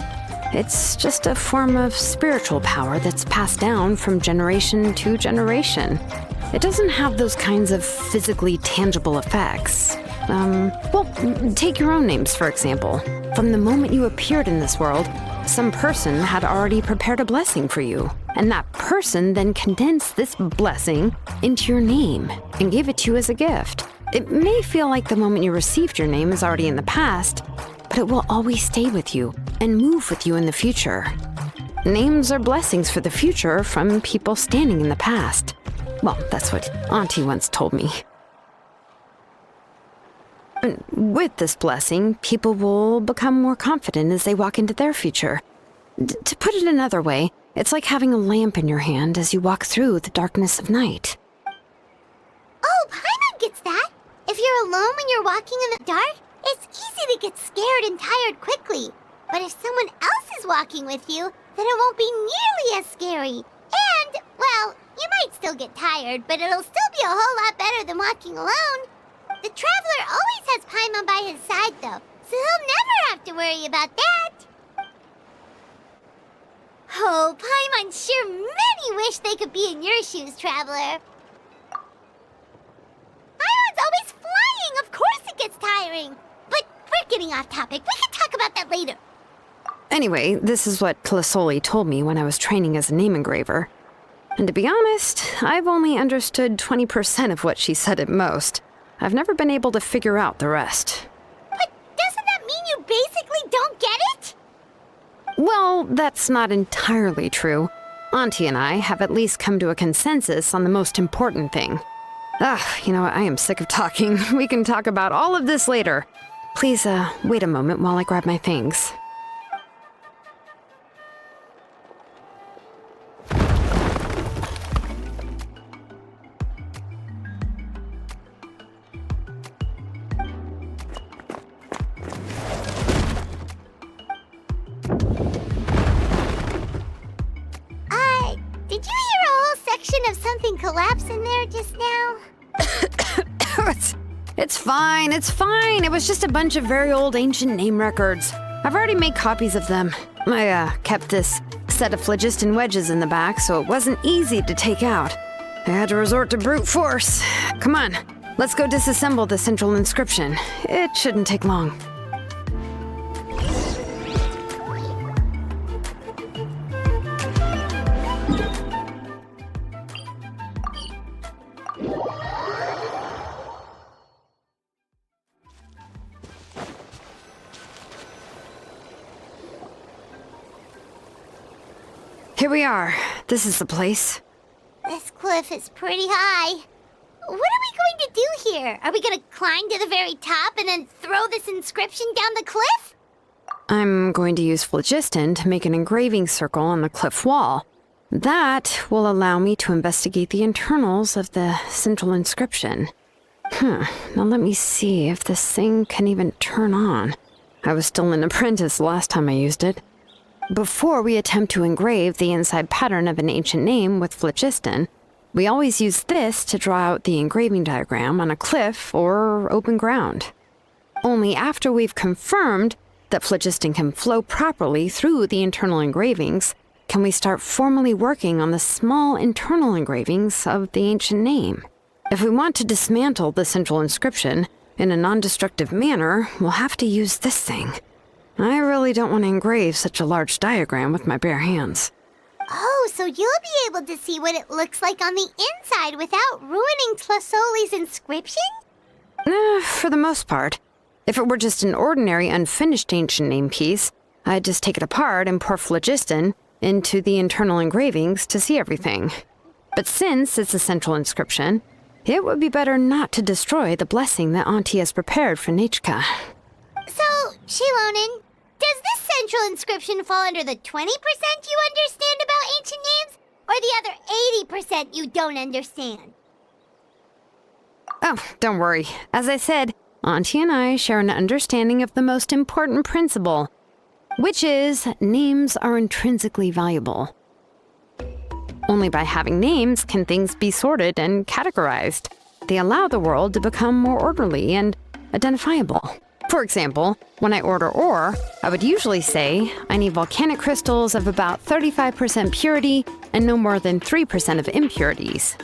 It's just a form of spiritual power that's passed down from generation to generation. It doesn't have those kinds of physically tangible effects. Well, take your own names, for example. From the moment you appeared in this world, some person had already prepared a blessing for you, and that person then condensed this blessing into your name and gave it to you as a gift. It may feel like the moment you received your name is already in the past, but it will always stay with you and move with you in the future. Names are blessings for the future from people standing in the past. Well, that's what Auntie once told me. And with this blessing, people will become more confident as they walk into their future. To put it another way, it's like having a lamp in your hand as you walk through the darkness of night. Oh, Paimon gets that. If you're alone when you're walking in the dark, it's easy to get scared and tired quickly. But if someone else is walking with you, then it won't be nearly as scary. And, well, you might still get tired, but it'll still be a whole lot better than walking alone. The Traveler always has Paimon by his side, though, so he'll never have to worry about that. Oh, Paimon sure many wish they could be in your shoes, Traveler. Paimon's always flying, of course it gets tiring. But we're getting off topic. We can talk about that later. Anyway, this is what Clisoli told me when I was training as a name engraver. And to be honest, I've only understood 20% of what she said at most. I've never been able to figure out the rest. But doesn't that mean you basically don't get it? Well, that's not entirely true. Auntie and I have at least come to a consensus on the most important thing. You know what? I am sick of talking. We can talk about all of this later. Please, wait a moment while I grab my things. collapse in there just now? It's fine, it's fine. It was just a bunch of very old ancient name records. I've already made copies of them. I kept this set of phlogiston wedges in the back, so it wasn't easy to take out. I had to resort to brute force. Come on, let's go disassemble the central inscription. It shouldn't take long. Here we are. This is the place. This cliff is pretty high. What are we going to do here? Are we going to climb to the very top and then throw this inscription down the cliff? I'm going to use phlogiston to make an engraving circle on the cliff wall. That will allow me to investigate the internals of the central inscription. Now let me see if this thing can even turn on. I was still an apprentice last time I used it. Before we attempt to engrave the inside pattern of an ancient name with phlogiston, we always use this to draw out the engraving diagram on a cliff or open ground. Only after we've confirmed that phlogiston can flow properly through the internal engravings can we start formally working on the small internal engravings of the ancient name. If we want to dismantle the central inscription in a non-destructive manner, we'll have to use this thing. I really don't want to engrave such a large diagram with my bare hands. Oh, so you'll be able to see what it looks like on the inside without ruining Tlasoli's inscription? For the most part. If it were just an ordinary unfinished ancient name piece, I'd just take it apart and pour phlogiston into the internal engravings to see everything. But since it's a central inscription, it would be better not to destroy the blessing that Auntie has prepared for Nechka. So, Xilonen, does this central inscription fall under the 20% you understand about ancient names, or the other 80% you don't understand? Oh, don't worry. As I said, Auntie and I share an understanding of the most important principle, which is names are intrinsically valuable. Only by having names can things be sorted and categorized. They allow the world to become more orderly and identifiable. For example, when I order ore, I would usually say I need volcanic crystals of about 35% purity and no more than 3% of impurities.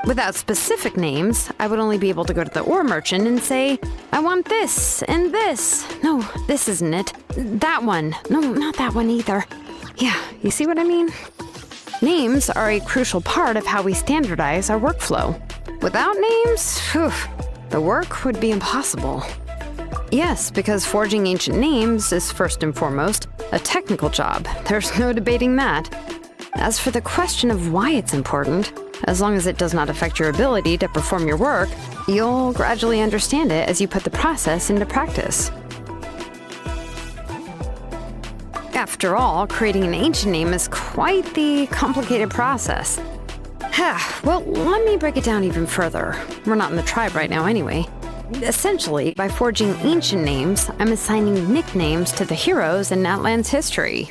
Without specific names, I would only be able to go to the ore merchant and say, I want this and this. No, this isn't it. That one. No, not that one either. Yeah, you see what I mean? Names are a crucial part of how we standardize our workflow. Without names, the work would be impossible. Yes, because forging ancient names is first and foremost a technical job. There's no debating that. As for the question of why it's important, as long as it does not affect your ability to perform your work, you'll gradually understand it as you put the process into practice. After all, creating an ancient name is quite the complicated process. Well, let me break it down even further. We're not in the tribe right now anyway. Essentially, by forging ancient names, I'm assigning nicknames to the heroes in Natlan's history.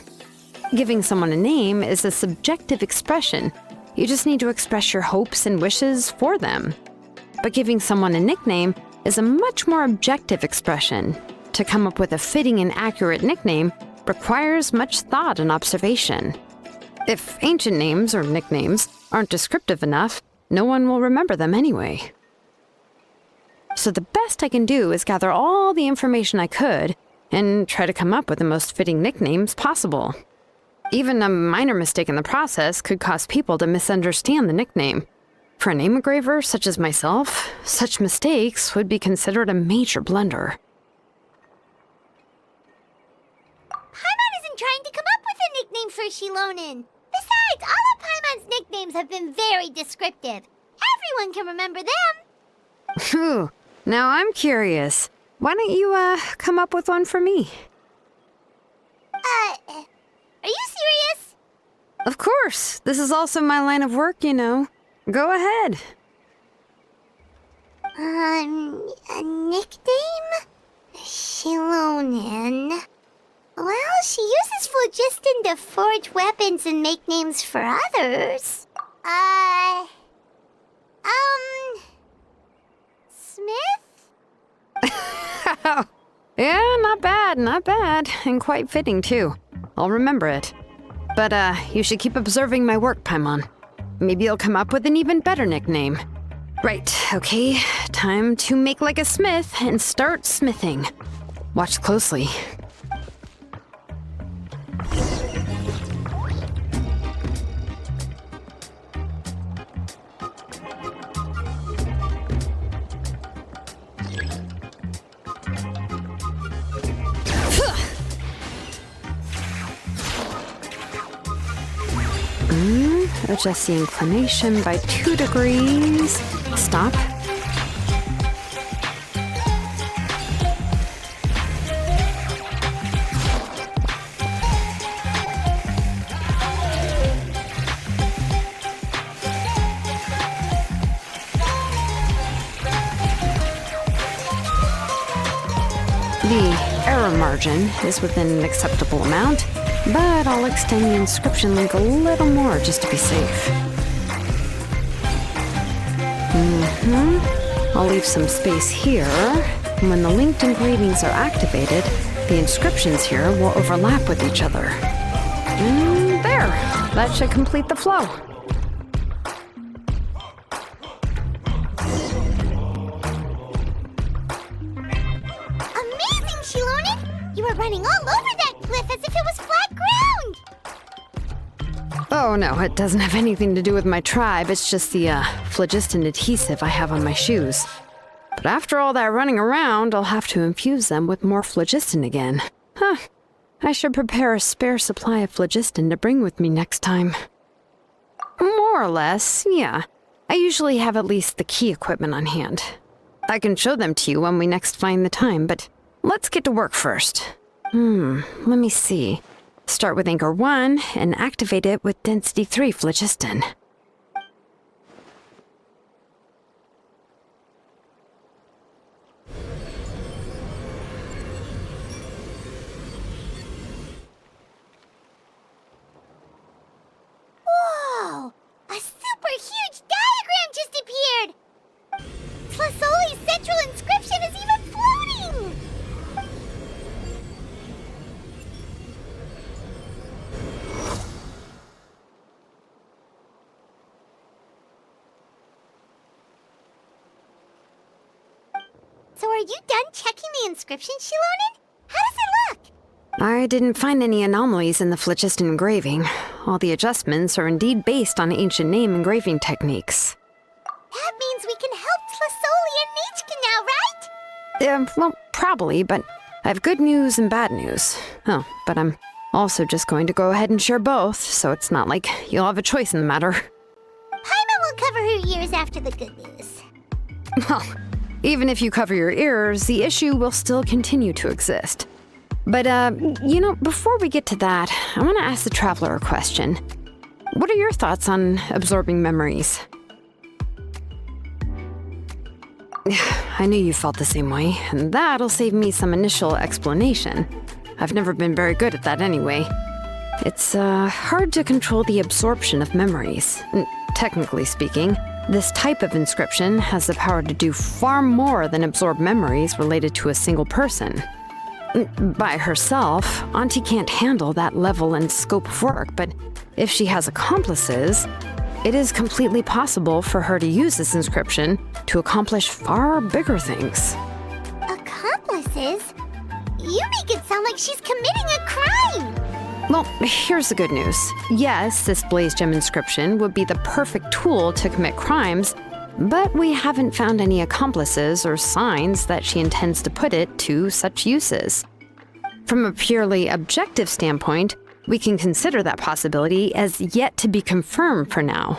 Giving someone a name is a subjective expression. You just need to express your hopes and wishes for them. But giving someone a nickname is a much more objective expression. To come up with a fitting and accurate nickname requires much thought and observation. If ancient names or nicknames aren't descriptive enough, no one will remember them anyway. So the best I can do is gather all the information I could and try to come up with the most fitting nicknames possible. Even a minor mistake in the process could cause people to misunderstand the nickname. For a name engraver such as myself, such mistakes would be considered a major blunder. Paimon isn't trying to come up with a nickname for Xilonen. Besides, all of Paimon's nicknames have been very descriptive. Everyone can remember them. Phew. Now I'm curious. Why don't you, come up with one for me? Are you serious? Of course. This is also my line of work, you know. Go ahead. A nickname? Xilonen. Well, she uses phlogiston to forge weapons and make names for others. not bad, and quite fitting too. I'll remember it. But, you should keep observing my work, Paimon. Maybe you'll come up with an even better nickname. Right, okay, time to make like a smith and start smithing. Watch closely. Adjust the inclination by 2 degrees. Stop. The error margin is within an acceptable amount, but I'll extend the inscription link a little more just to be safe. I'll leave some space here. When the linked engravings are activated, the inscriptions here will overlap with each other. And there! That should complete the flow. Amazing, Xilonen! You were running all over that cliff as if it was flat ground! Oh no, it doesn't have anything to do with my tribe. It's just the phlogiston adhesive I have on my shoes. But after all that running around, I'll have to infuse them with more phlogiston again. Huh. I should prepare a spare supply of phlogiston to bring with me next time. More or less, yeah. I usually have at least the key equipment on hand. I can show them to you when we next find the time, but let's get to work first. Let me see. Start with Anchor 1 and activate it with Density 3 phlogiston. Whoa! A super huge diagram just appeared! Tlasoli's central inscription is even floating! So are you done checking the inscription, Xilonen? How does it look? I didn't find any anomalies in the phlogiston engraving. All the adjustments are indeed based on ancient name engraving techniques. That means we can help Tlasoli and Nechka now, right? Well, probably, but I have good news and bad news. Oh, but I'm also just going to go ahead and share both, so it's not like you'll have a choice in the matter. Paimon will cover her ears after the good news. Well, even if you cover your ears, the issue will still continue to exist. But, before we get to that, I want to ask the Traveler a question. What are your thoughts on absorbing memories? I knew you felt the same way, and that'll save me some initial explanation. I've never been very good at that anyway. It's, hard to control the absorption of memories. Technically speaking, this type of inscription has the power to do far more than absorb memories related to a single person. By herself, Auntie can't handle that level and scope of work, but if she has accomplices, it is completely possible for her to use this inscription to accomplish far bigger things. Accomplices? You make it sound like she's committing a crime! Well, here's the good news. Yes, this Blaze Gem inscription would be the perfect tool to commit crimes, but we haven't found any accomplices or signs that she intends to put it to such uses. From a purely objective standpoint, we can consider that possibility as yet to be confirmed for now.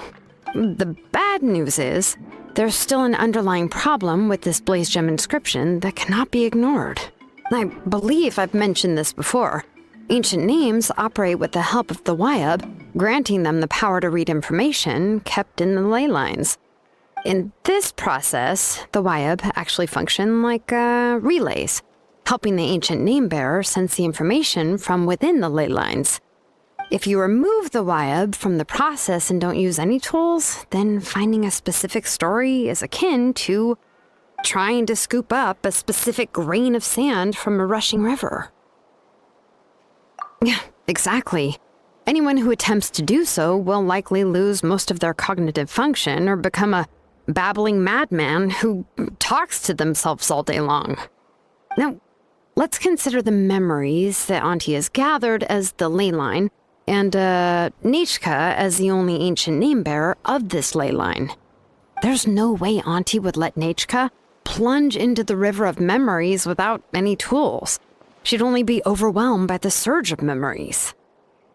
The bad news is, there's still an underlying problem with this Blaze Gem inscription that cannot be ignored. I believe I've mentioned this before. Ancient names operate with the help of the Wyab, granting them the power to read information kept in the ley lines. In this process, the Wyab actually function like relays, helping the ancient name bearer sense the information from within the ley lines. If you remove the Wyab from the process and don't use any tools, then finding a specific story is akin to trying to scoop up a specific grain of sand from a rushing river. Yeah, exactly. Anyone who attempts to do so will likely lose most of their cognitive function or become a babbling madman who talks to themselves all day long. Now, let's consider the memories that Auntie has gathered as the ley line, and Nechka as the only ancient name-bearer of this ley line. There's no way Auntie would let Nechka plunge into the river of memories without any tools. She'd only be overwhelmed by the surge of memories.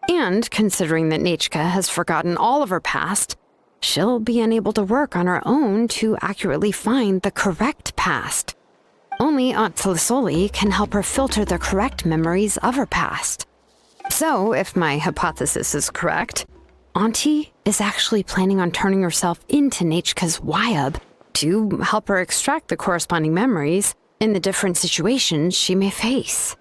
And considering that Nechka has forgotten all of her past, she'll be unable to work on her own to accurately find the correct past. Only Aunt Tlisoli can help her filter the correct memories of her past. So, if my hypothesis is correct, Auntie is actually planning on turning herself into Nechka's Wyab to help her extract the corresponding memories in the different situations she may face.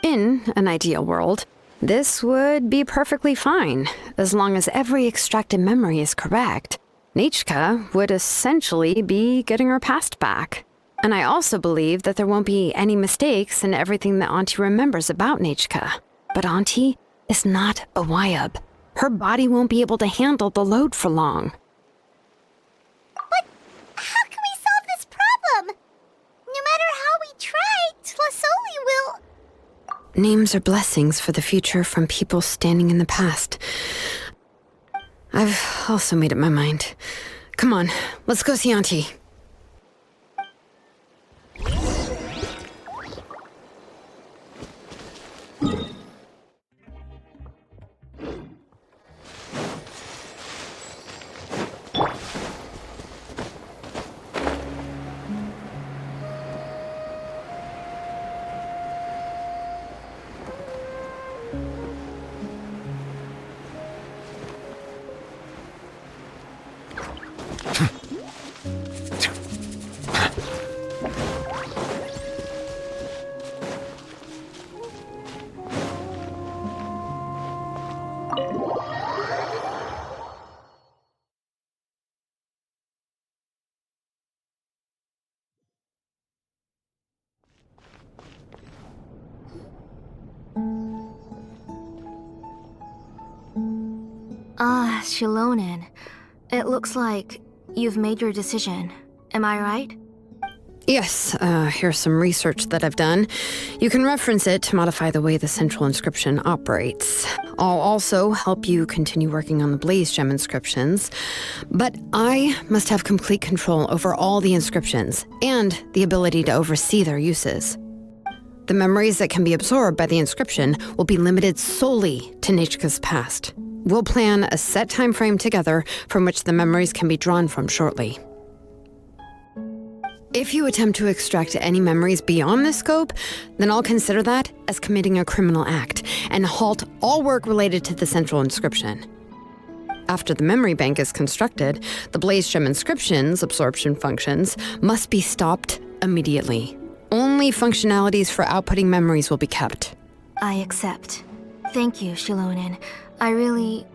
In an ideal world, this would be perfectly fine, as long as every extracted memory is correct. Nechka would essentially be getting her past back. And I also believe that there won't be any mistakes in everything that Auntie remembers about Nechka. But Auntie is not a Wyab. Her body won't be able to handle the load for long. But how can we solve this problem? No matter how we try, Tlisoli will... Names are blessings for the future from people standing in the past. I've also made up my mind. Come on, let's go see Auntie. Ah, Xilonen. It looks like you've made your decision. Am I right? Yes, here's some research that I've done. You can reference it to modify the way the central inscription operates. I'll also help you continue working on the Blaze Gem inscriptions, but I must have complete control over all the inscriptions and the ability to oversee their uses. The memories that can be absorbed by the inscription will be limited solely to Nechka's past. We'll plan a set time frame together from which the memories can be drawn from shortly. If you attempt to extract any memories beyond this scope, then I'll consider that as committing a criminal act and halt all work related to the central inscription. After the memory bank is constructed, the Blaze Gem inscription's absorption functions must be stopped immediately. Only functionalities for outputting memories will be kept. I accept. Thank you, Xilonen. I really...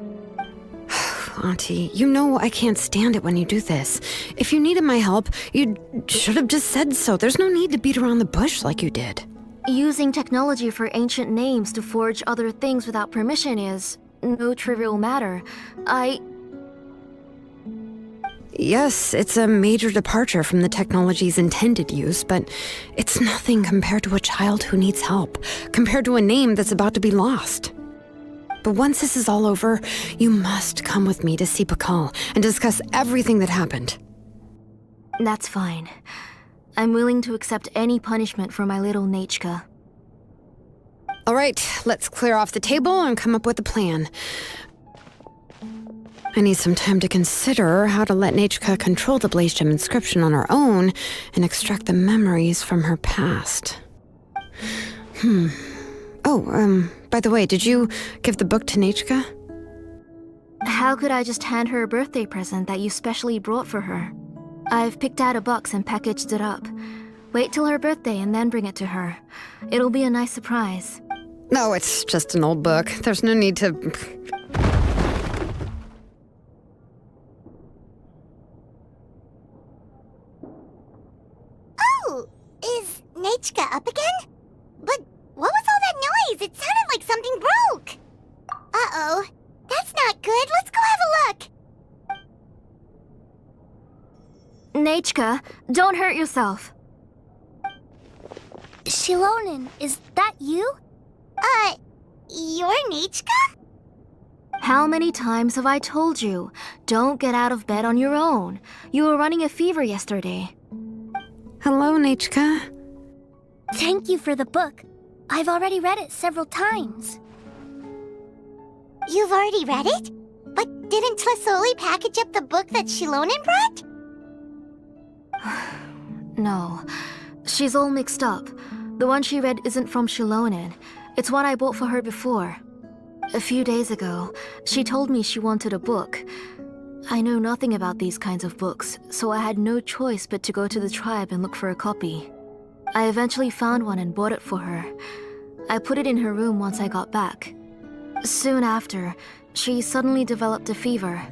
Auntie, you know I can't stand it when you do this. If you needed my help, you should have just said so. There's no need to beat around the bush like you did. Using technology for ancient names to forge other things without permission is no trivial matter. Yes, it's a major departure from the technology's intended use, but it's nothing compared to a child who needs help, compared to a name that's about to be lost. But once this is all over, you must come with me to see Pakal and discuss everything that happened. That's fine. I'm willing to accept any punishment for my little Nechka. All right, let's clear off the table and come up with a plan. I need some time to consider how to let Nechka control the Blaze Gem inscription on her own and extract the memories from her past. By the way, did you give the book to Nechka? How could I just hand her a birthday present that you specially brought for her? I've picked out a box and packaged it up. Wait till her birthday and then bring it to her. It'll be a nice surprise. No, it's just an old book. There's no need to... Oh, is Nechka up again? But what was all that noise! It sounded like something broke! Uh-oh. That's not good. Let's go have a look. Nachka, don't hurt yourself. Xilonen, is that you? You're Nichka? How many times have I told you? Don't get out of bed on your own. You were running a fever yesterday. Hello, Nichka. Thank you for the book. I've already read it several times. You've already read it? But didn't Tlasoli package up the book that Xilonen brought? No, she's all mixed up. The one she read isn't from Xilonen. It's one I bought for her before. A few days ago, she told me she wanted a book. I know nothing about these kinds of books, so I had no choice but to go to the tribe and look for a copy. I eventually found one and bought it for her. I put it in her room once I got back. Soon after, she suddenly developed a fever.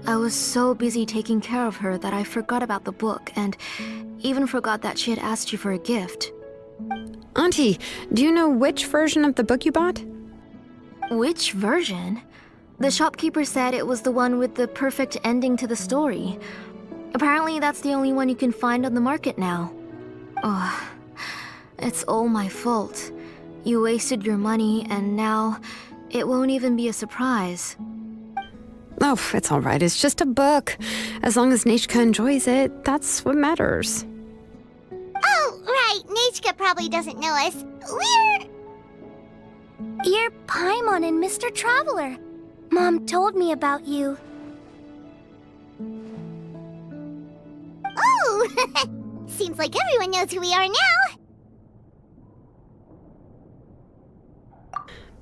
I was so busy taking care of her that I forgot about the book and even forgot that she had asked you for a gift. Auntie, do you know which version of the book you bought? Which version? The shopkeeper said it was the one with the perfect ending to the story. Apparently that's the only one you can find on the market now. Oh, it's all my fault. You wasted your money and now it won't even be a surprise. Oh, it's all right. It's just a book. As long as Nichka enjoys it, that's what matters. Oh, right. Nichka probably doesn't know us. You're Paimon and Mr. Traveler. Mom told me about you. Oh! Seems like everyone knows who we are now.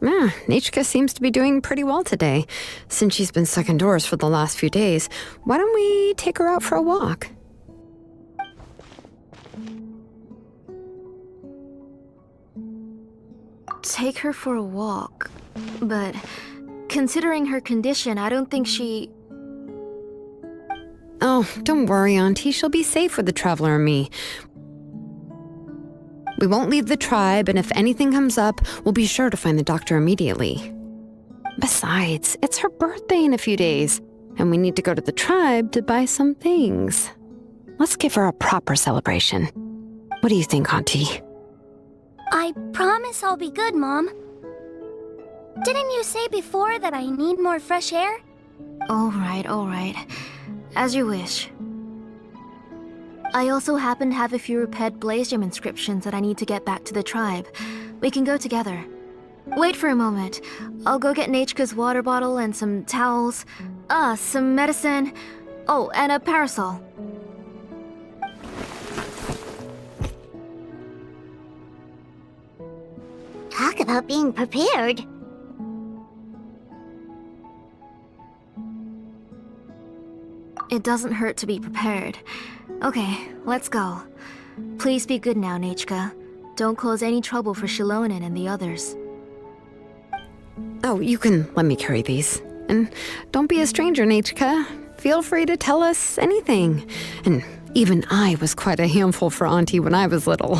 Yeah, Nichka seems to be doing pretty well today. Since she's been stuck indoors for the last few days, why don't we take her out for a walk? Take her for a walk. But considering her condition, I don't think she... Oh, don't worry, Auntie. She'll be safe with the Traveler and me. We won't leave the tribe, and if anything comes up, we'll be sure to find the doctor immediately. Besides, it's her birthday in a few days, and we need to go to the tribe to buy some things. Let's give her a proper celebration. What do you think, Auntie? I promise I'll be good, Mom. Didn't you say before that I need more fresh air? All right. As you wish. I also happen to have a few repaired Blaze Gem inscriptions that I need to get back to the tribe. We can go together. Wait for a moment. I'll go get Nachka's water bottle and some towels. Some medicine. Oh, and a parasol. Talk about being prepared. It doesn't hurt to be prepared. Okay, let's go. Please be good now, Nachka. Don't cause any trouble for Xilonen and the others. Oh, you can let me carry these. And don't be a stranger, Nachka. Feel free to tell us anything. And even I was quite a handful for Auntie when I was little.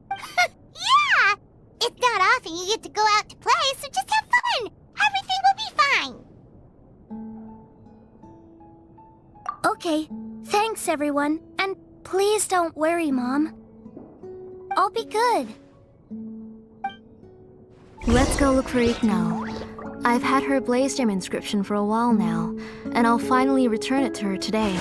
Yeah! It's not often you get to go out to play, so just have fun. Everything will be fine. Okay, thanks everyone. And please don't worry, Mom. I'll be good. Let's go look for Igno. I've had her Blaze Gem inscription for a while now, and I'll finally return it to her today.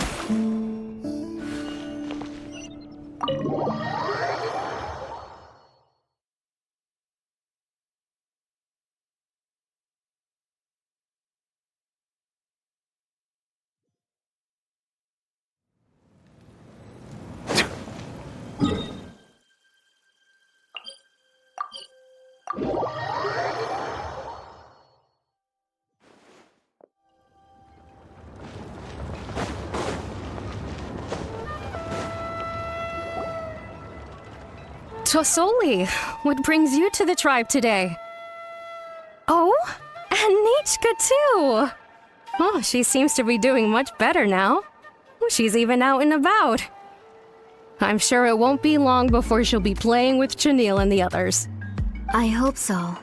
Tosoli, what brings you to the tribe today? Oh, and Nichka too! Oh, she seems to be doing much better now. She's even out and about. I'm sure it won't be long before she'll be playing with Chanil and the others. I hope so.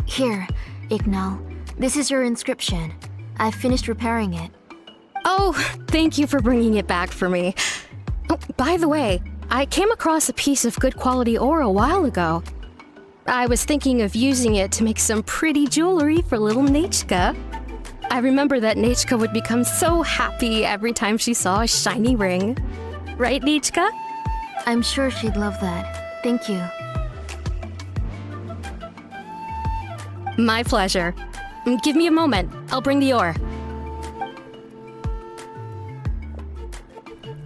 Here, Ignal. This is your inscription. I've finished repairing it. Oh, thank you for bringing it back for me. Oh, by the way, I came across a piece of good quality ore a while ago. I was thinking of using it to make some pretty jewelry for little Nechka. I remember that Nechka would become so happy every time she saw a shiny ring. Right, Nechka? I'm sure she'd love that. Thank you. My pleasure. Give me a moment. I'll bring the ore.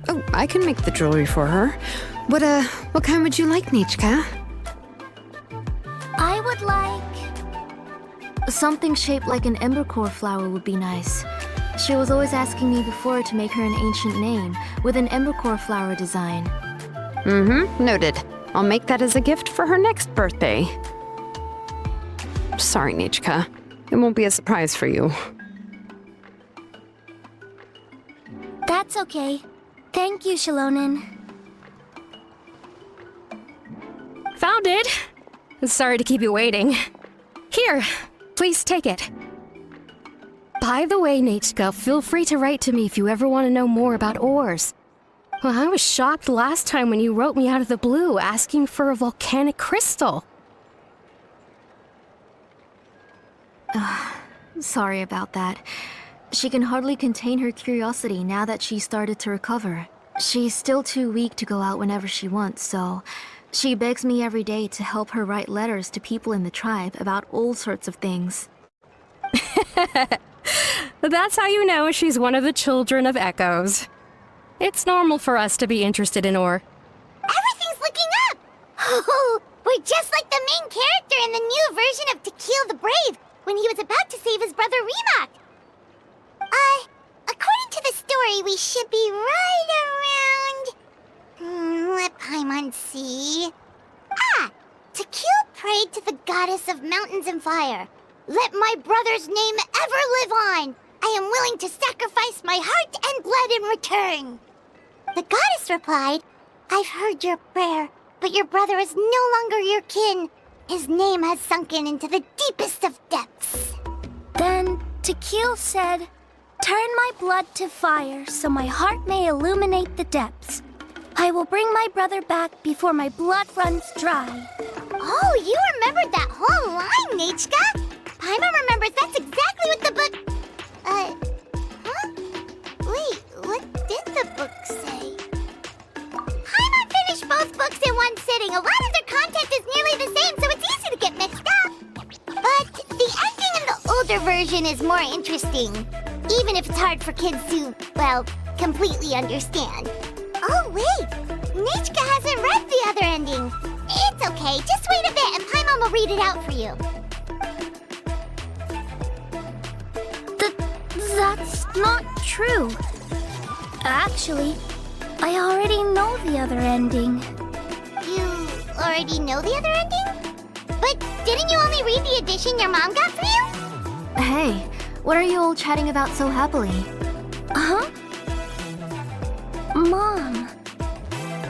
Oh, I can make the jewelry for her. What kind would you like, Nechka? I would like... Something shaped like an embercore flower would be nice. She was always asking me before to make her an ancient name with an embercore flower design. Mm-hmm, noted. I'll make that as a gift for her next birthday. Sorry, Nechka. It won't be a surprise for you. That's okay. Thank you, Xilonen. Found it! Sorry to keep you waiting. Here, please take it. By the way, Nechka, feel free to write to me if you ever want to know more about ores. Well, I was shocked last time when you wrote me out of the blue asking for a volcanic crystal. Sorry about that. She can hardly contain her curiosity now that she's started to recover. She's still too weak to go out whenever she wants, so she begs me every day to help her write letters to people in the tribe about all sorts of things. That's how you know she's one of the children of Echoes. It's normal for us to be interested in ore. Everything's looking up! Oh, we're just like the main character in the new version of To Kill the Brave when he was about to save his brother Remak. According to the story, we should be right around... let Paimon see... To Kill prayed to the goddess of mountains and fire. Let my brother's name ever live on! I am willing to sacrifice my heart and blood in return. The goddess replied, I've heard your prayer, but your brother is no longer your kin. His name has sunken into the deepest of depths. Then Tequil said, turn my blood to fire so my heart may illuminate the depths. I will bring my brother back before my blood runs dry. Oh, you remembered that whole line, Nechka! Paimon remembers that's exactly what the book... huh? Wait, what did the book say? Paimon finished both books in one sitting. A lot of their content is nearly the same, so it's easy to get mixed up. But the ending in the older version is more interesting, even if it's hard for kids to, well, completely understand. Oh, wait! Nechka hasn't read the other ending. It's okay, just wait a bit and Paimon will read it out for you. That's not true. Actually, I already know the other ending. You already know the other ending? But didn't you only read the edition your mom got for you? Hey, what are you all chatting about so happily? Huh? Mom,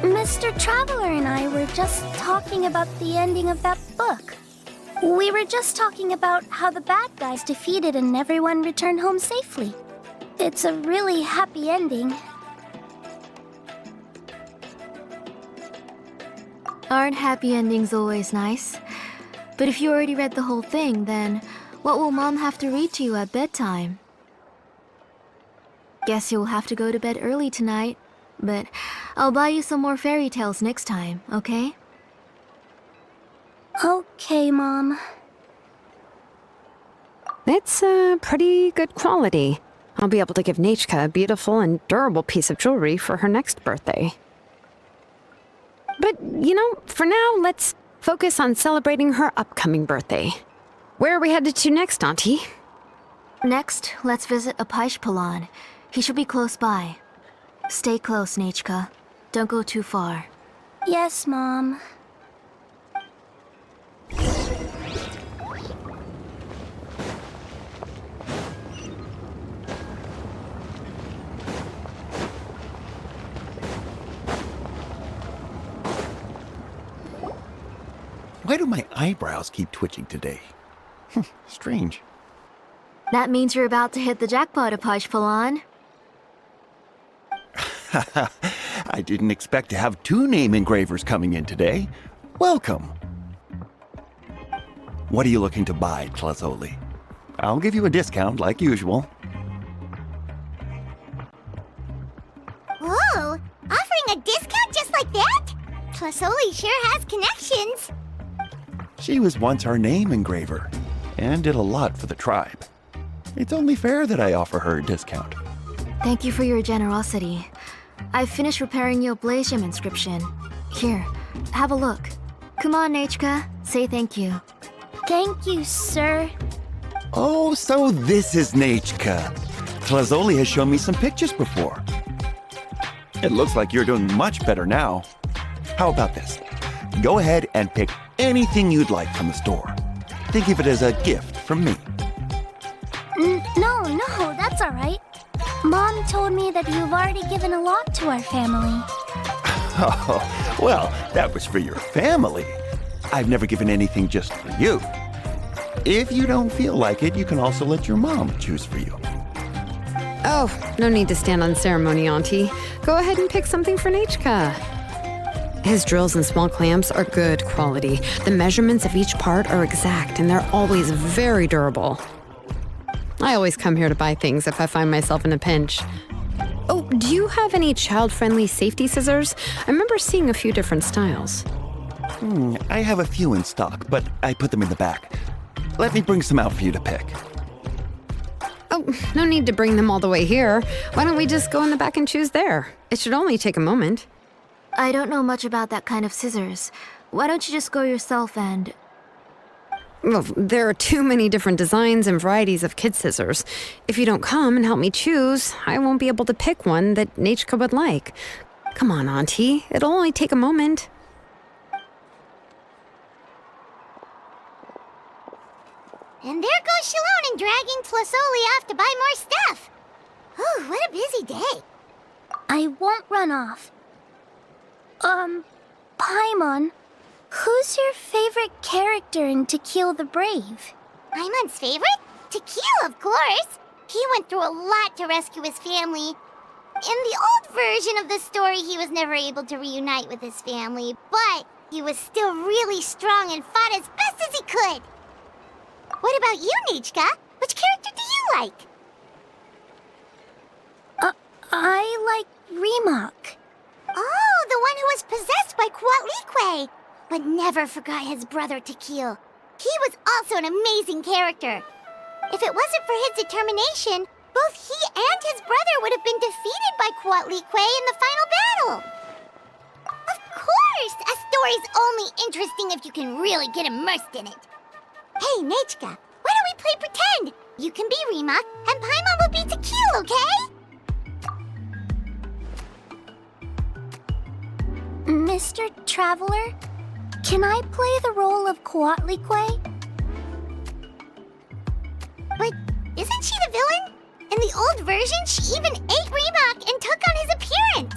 Mr. Traveler and I were just talking about the ending of that book. We were just talking about how the bad guys defeated and everyone returned home safely. It's a really happy ending. Aren't happy endings always nice? But if you already read the whole thing, then what will Mom have to read to you at bedtime? Guess you'll have to go to bed early tonight, but I'll buy you some more fairy tales next time, okay? Okay, Mom. It's pretty good quality. I'll be able to give Nechka a beautiful and durable piece of jewelry for her next birthday. But, for now, let's focus on celebrating her upcoming birthday. Where are we headed to next, Auntie? Next, let's visit Apaish. He should be close by. Stay close, Nechka. Don't go too far. Yes, Mom. Why do my eyebrows keep twitching today? Strange. That means you're about to hit the jackpot, Apashpalan. I didn't expect to have 2 name engravers coming in today. Welcome. What are you looking to buy, Tlazoli? I'll give you a discount like usual. Whoa! Offering a discount just like that? Tlasoli sure has connections. She was once our name engraver and did a lot for the tribe. It's only fair that I offer her a discount. Thank you for your generosity. I've finished repairing your blaze gem inscription. Here, have a look. Come on, Nechka, say thank you. Thank you, sir. Oh, so this is Nechka. Tlazoli has shown me some pictures before. It looks like you're doing much better now. How about this? Go ahead and pick anything you'd like from the store. Think of it as a gift from me. No, that's all right. Mom told me that you've already given a lot to our family. Oh, well, that was for your family. I've never given anything just for you. If you don't feel like it, you can also let your mom choose for you. Oh, no need to stand on ceremony, Auntie. Go ahead and pick something for Nechka. His drills and small clamps are good quality. The measurements of each part are exact, and they're always very durable. I always come here to buy things if I find myself in a pinch. Oh, do you have any child-friendly safety scissors? I remember seeing a few different styles. I have a few in stock, but I put them in the back. Let me bring some out for you to pick. Oh, no need to bring them all the way here. Why don't we just go in the back and choose there? It should only take a moment. I don't know much about that kind of scissors. Why don't you just go yourself and... Well, there are too many different designs and varieties of kid scissors. If you don't come and help me choose, I won't be able to pick one that Nechka would like. Come on, Auntie. It'll only take a moment. And there goes Xilonen dragging Tlasoli off to buy more stuff. Oh, what a busy day. I won't run off. Paimon, who's your favorite character in To Kill the Brave? Paimon's favorite? To Kill, of course. He went through a lot to rescue his family. In the old version of the story, he was never able to reunite with his family, but he was still really strong and fought as best as he could. What about you, Nechka? Which character do you like? I like Remak. Oh, the one who was possessed by Kuatlique, but never forgot his brother Tequil. He was also an amazing character. If it wasn't for his determination, both he and his brother would have been defeated by Kuatlique in the final battle. Of course, a story's only interesting if you can really get immersed in it. Hey, Nechka, why don't we play pretend? You can be Remak, and Paimon will be Tequil, okay? Mr. Traveler, can I play the role of Kuatlique? But isn't she the villain? In the old version, she even ate Remak and took on his appearance.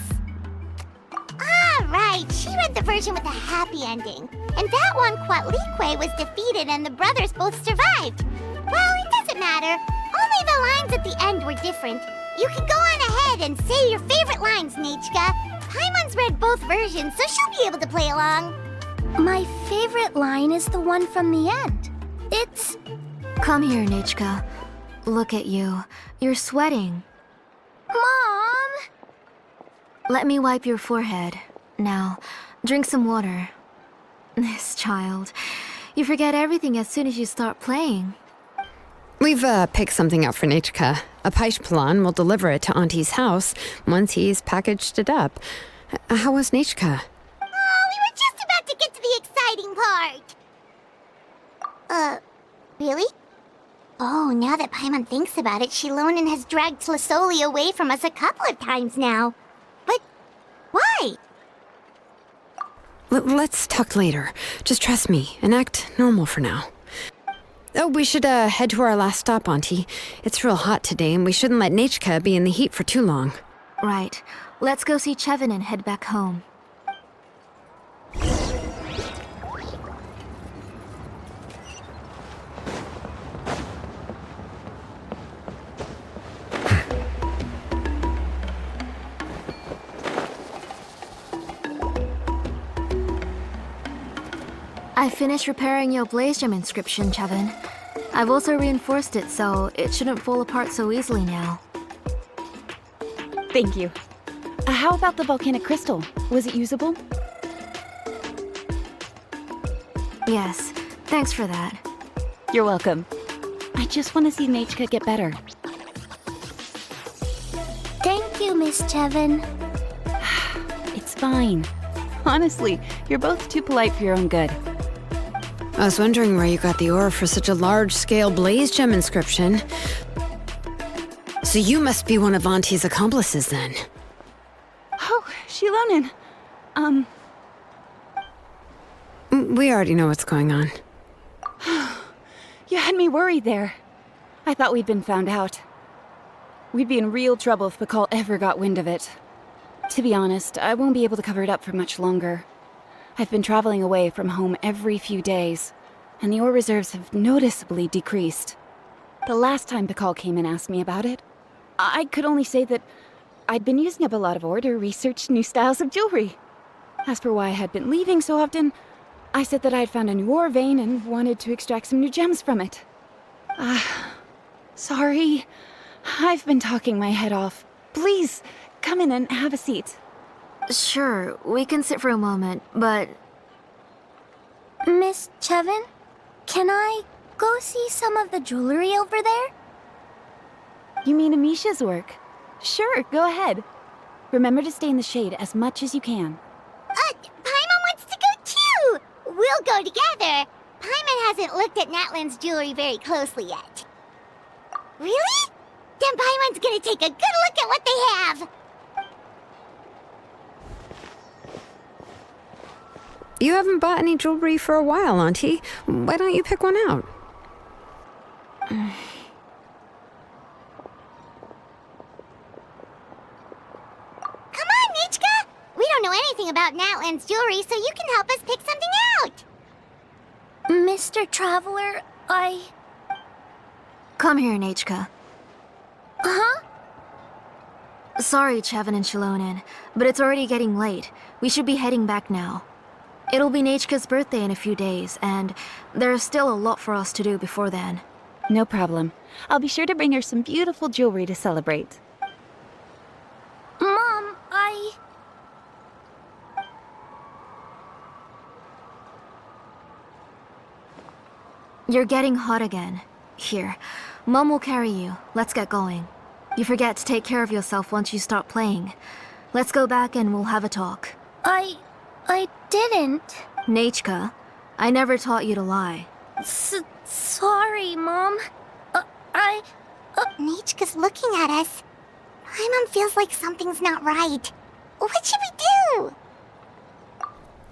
Ah, right. She read the version with a happy ending. And that one, Kuatlique was defeated and the brothers both survived. Well, it doesn't matter. Only the lines at the end were different. You can go on ahead and say your favorite lines, Nechka. Paimon's read both versions, so she'll be able to play along. My favorite line is the one from the end. It's... Come here, Nechka. Look at you. You're sweating. Mom! Let me wipe your forehead. Now, drink some water. This child. You forget everything as soon as you start playing. We've picked something out for Nechka. Apashpalan will deliver it to Auntie's house once he's packaged it up. How was Nechka? Oh, we were just about to get to the exciting part. Really? Oh, now that Paimon thinks about it, Xilonen has dragged Tlasoli away from us a couple of times now. But why? Let's talk later. Just trust me and act normal for now. Oh, we should head to our last stop, Auntie. It's real hot today, and we shouldn't let Nechka be in the heat for too long. Right. Let's go see Chevin and head back home. I finished repairing your blaze gem inscription, Chevin. I've also reinforced it so it shouldn't fall apart so easily now. Thank you. How about the volcanic crystal? Was it usable? Yes, thanks for that. You're welcome. I just want to see Nechka get better. Thank you, Miss Chevin. It's fine. Honestly, you're both too polite for your own good. I was wondering where you got the ore for such a large-scale blaze gem inscription. So you must be one of Auntie's accomplices, then. Oh, Xilonen. We already know what's going on. You had me worried there. I thought we'd been found out. We'd be in real trouble if Bakal ever got wind of it. To be honest, I won't be able to cover it up for much longer. I've been traveling away from home every few days, and the ore reserves have noticeably decreased. The last time Bakal came and asked me about it, I could only say that I'd been using up a lot of ore to research new styles of jewelry. As for why I had been leaving so often, I said that I had found a new ore vein and wanted to extract some new gems from it. Sorry. I've been talking my head off. Please, come in and have a seat. Sure, we can sit for a moment, but Miss Chevin, can I go see some of the jewelry over there? You mean Amisha's work? Sure, go ahead. Remember to stay in the shade as much as you can. Paimon wants to go too! We'll go together. Paimon hasn't looked at Natlan's jewelry very closely yet. Really? Then Paimon's gonna take a good look at what they have! You haven't bought any jewelry for a while, Auntie. Why don't you pick one out? Come on, Nechka! We don't know anything about Natlan's jewelry, so you can help us pick something out! Mr. Traveler, come here, Nechka. Huh? Sorry, Chevin and Xilonen, but it's already getting late. We should be heading back now. It'll be Nechka's birthday in a few days, and there's still a lot for us to do before then. No problem. I'll be sure to bring her some beautiful jewelry to celebrate. Mom, You're getting hot again. Here, Mom will carry you. Let's get going. You forget to take care of yourself once you start playing. Let's go back and we'll have a talk. I didn't. Nechka, I never taught you to lie. Sorry, Mom. Nechka's looking at us. Paimon feels like something's not right. What should we do?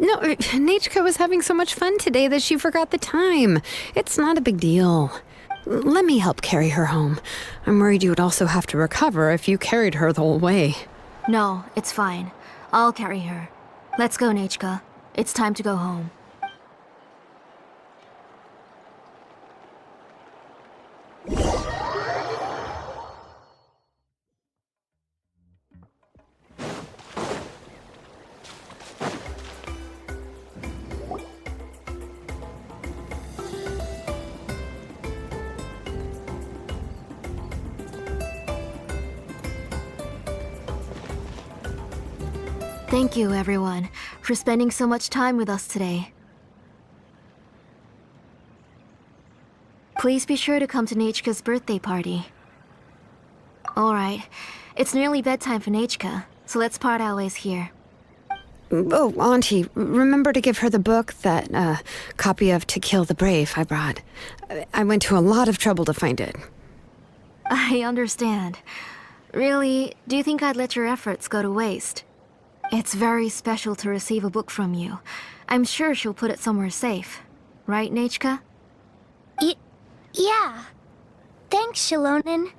No, Nechka was having so much fun today that she forgot the time. It's not a big deal. Let me help carry her home. I'm worried you would also have to recover if you carried her the whole way. No, it's fine. I'll carry her. Let's go, Nechka. It's time to go home. Thank you, everyone, for spending so much time with us today. Please be sure to come to Nechka's birthday party. Alright, it's nearly bedtime for Nechka, so let's part our ways here. Oh, Auntie, remember to give her the book, that copy of To Kill the Brave I brought. I went to a lot of trouble to find it. I understand. Really, do you think I'd let your efforts go to waste? It's very special to receive a book from you. I'm sure she'll put it somewhere safe. Right, Nechka? Yeah. Thanks, Xilonen.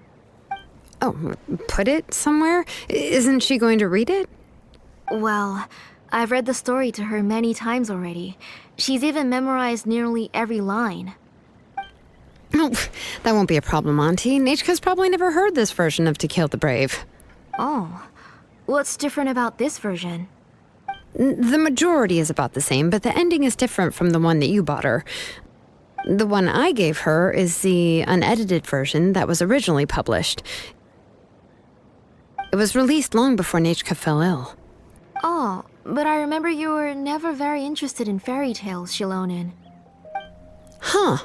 Oh, put it somewhere? Isn't she going to read it? Well, I've read the story to her many times already. She's even memorized nearly every line. Oh, that won't be a problem, Auntie. Nechka's probably never heard this version of To Kill the Brave. Oh, what's different about this version? The majority is about the same, but the ending is different from the one that you bought her. The one I gave her is the unedited version that was originally published. It was released long before Nechka fell ill. Oh, but I remember you were never very interested in fairy tales, Xilonen. Huh.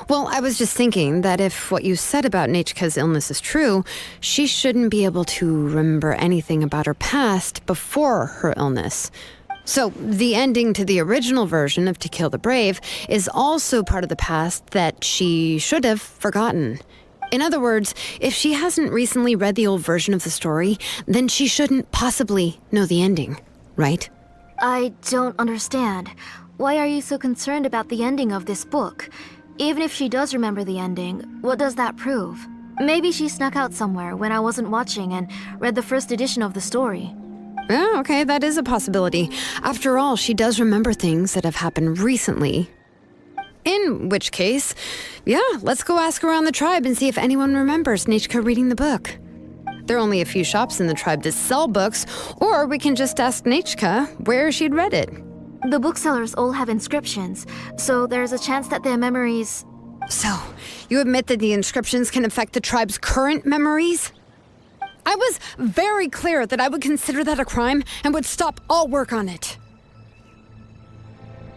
Well, I was just thinking that if what you said about Nechka's illness is true, she shouldn't be able to remember anything about her past before her illness. So, the ending to the original version of To Kill the Brave is also part of the past that she should have forgotten. In other words, if she hasn't recently read the old version of the story, then she shouldn't possibly know the ending, right? I don't understand. Why are you so concerned about the ending of this book? Even if she does remember the ending, what does that prove? Maybe she snuck out somewhere when I wasn't watching and read the first edition of the story. Yeah, okay, that is a possibility. After all, she does remember things that have happened recently. In which case, yeah, let's go ask around the tribe and see if anyone remembers Nechka reading the book. There are only a few shops in the tribe that sell books, or we can just ask Nechka where she'd read it. The booksellers all have inscriptions, so there's a chance that their memories... So, you admit that the inscriptions can affect the tribe's current memories? I was very clear that I would consider that a crime and would stop all work on it.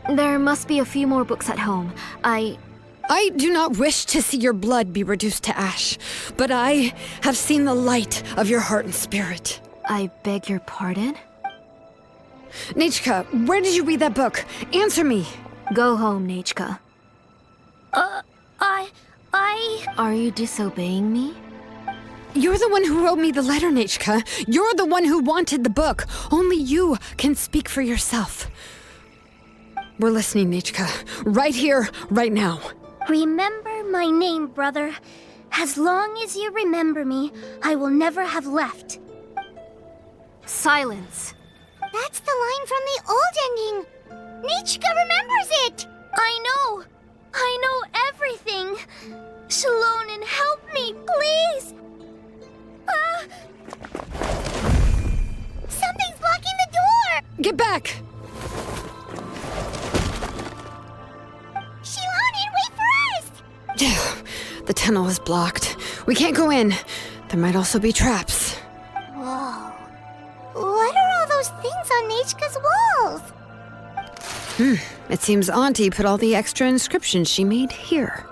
There must be a few more books at home. I do not wish to see your blood be reduced to ash, but I have seen the light of your heart and spirit. I beg your pardon? Nechka, where did you read that book? Answer me. Go home, Nechka. I... Are you disobeying me? You're the one who wrote me the letter, Nechka. You're the one who wanted the book. Only you can speak for yourself. We're listening, Nechka. Right here, right now. Remember my name, brother. As long as you remember me, I will never have left. Silence. That's the line from the old ending. Nechka remembers it. I know everything. Xilonen, help me, please. Something's blocking the door. Get back. Xilonen, wait for us. The tunnel is blocked. We can't go in. There might also be traps. Whoa. What are all those things on Nechka's walls? It seems Auntie put all the extra inscriptions she made here.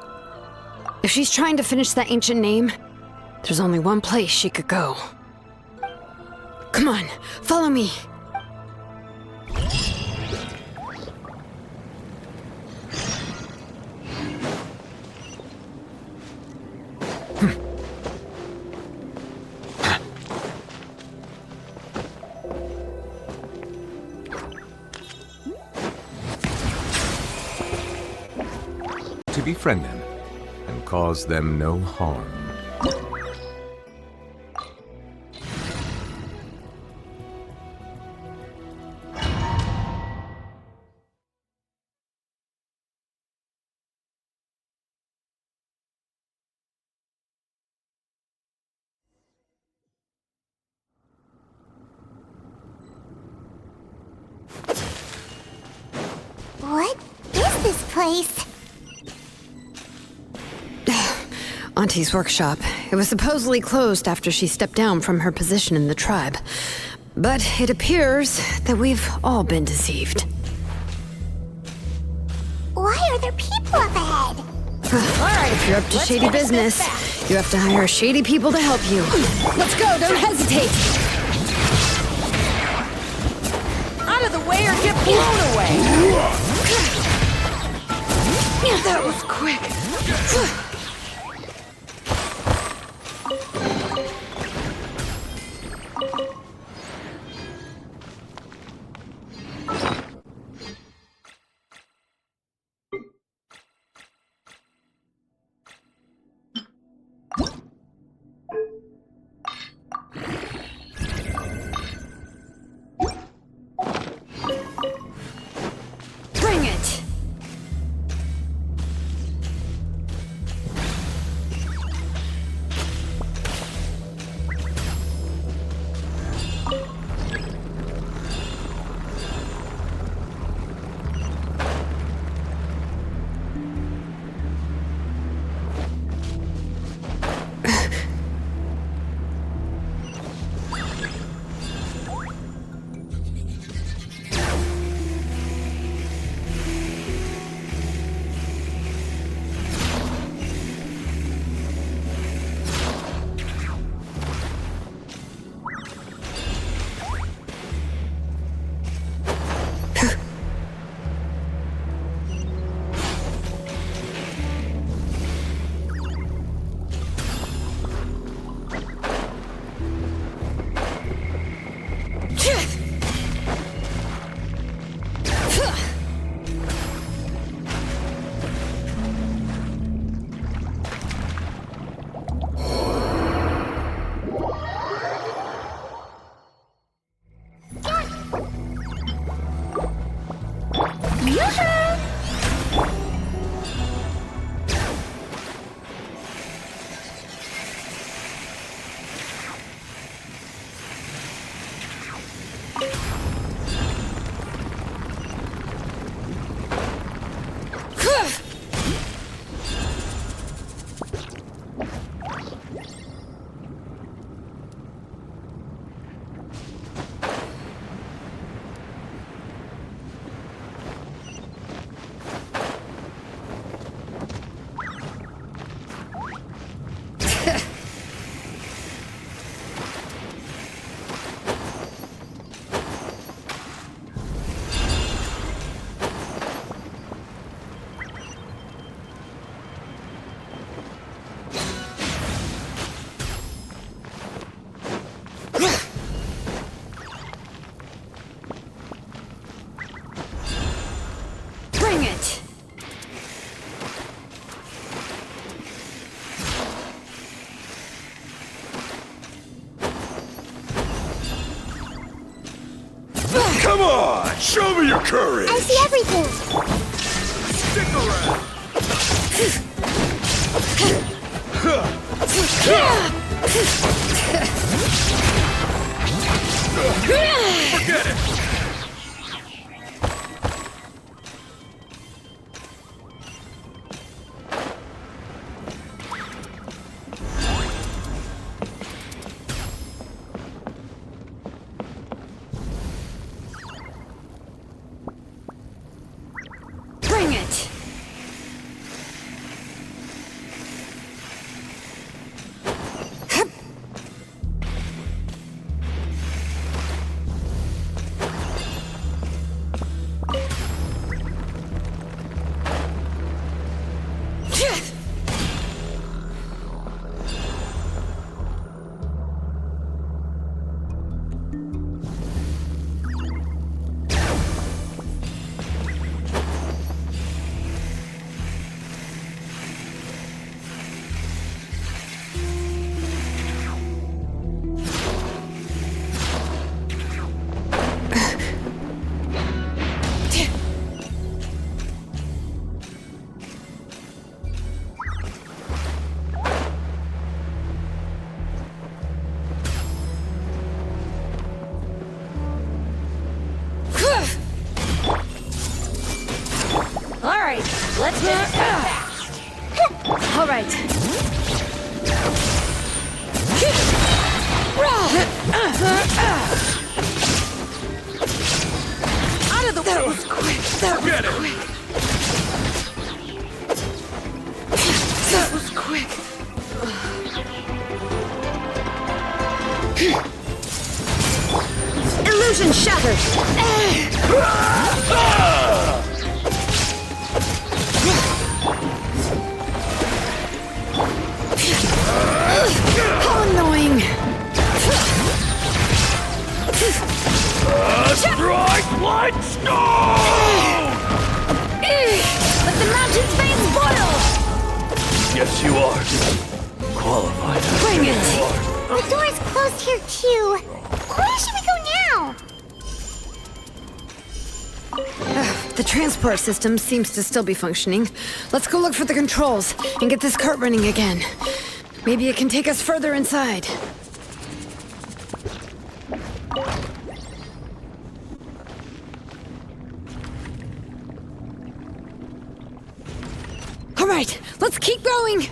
If she's trying to finish that ancient name, there's only one place she could go. Come on, follow me. To befriend them and cause them no harm. What is this place? Auntie's workshop. It was supposedly closed after she stepped down from her position in the tribe. But it appears that we've all been deceived. Why are there people up ahead? Alright, if you're up to shady business, you have to hire shady people to help you. Let's go, don't hesitate! Out of the way or get blown away! That was quick! on! Show me your courage! I see everything. Stick around! Forget it! Bring it! All right, let's get fast. All right. Out of the way. That was quick. Forget it! That was quick. Illusion shattered! How annoying! Strike Lightstone! Let the mountain's veins boil! Yes, you are. Qualified. Bring it! The door's closed here too. Where should we go now? The transport system seems to still be functioning. Let's go look for the controls and get this cart running again. Maybe it can take us further inside. All right, let's keep going!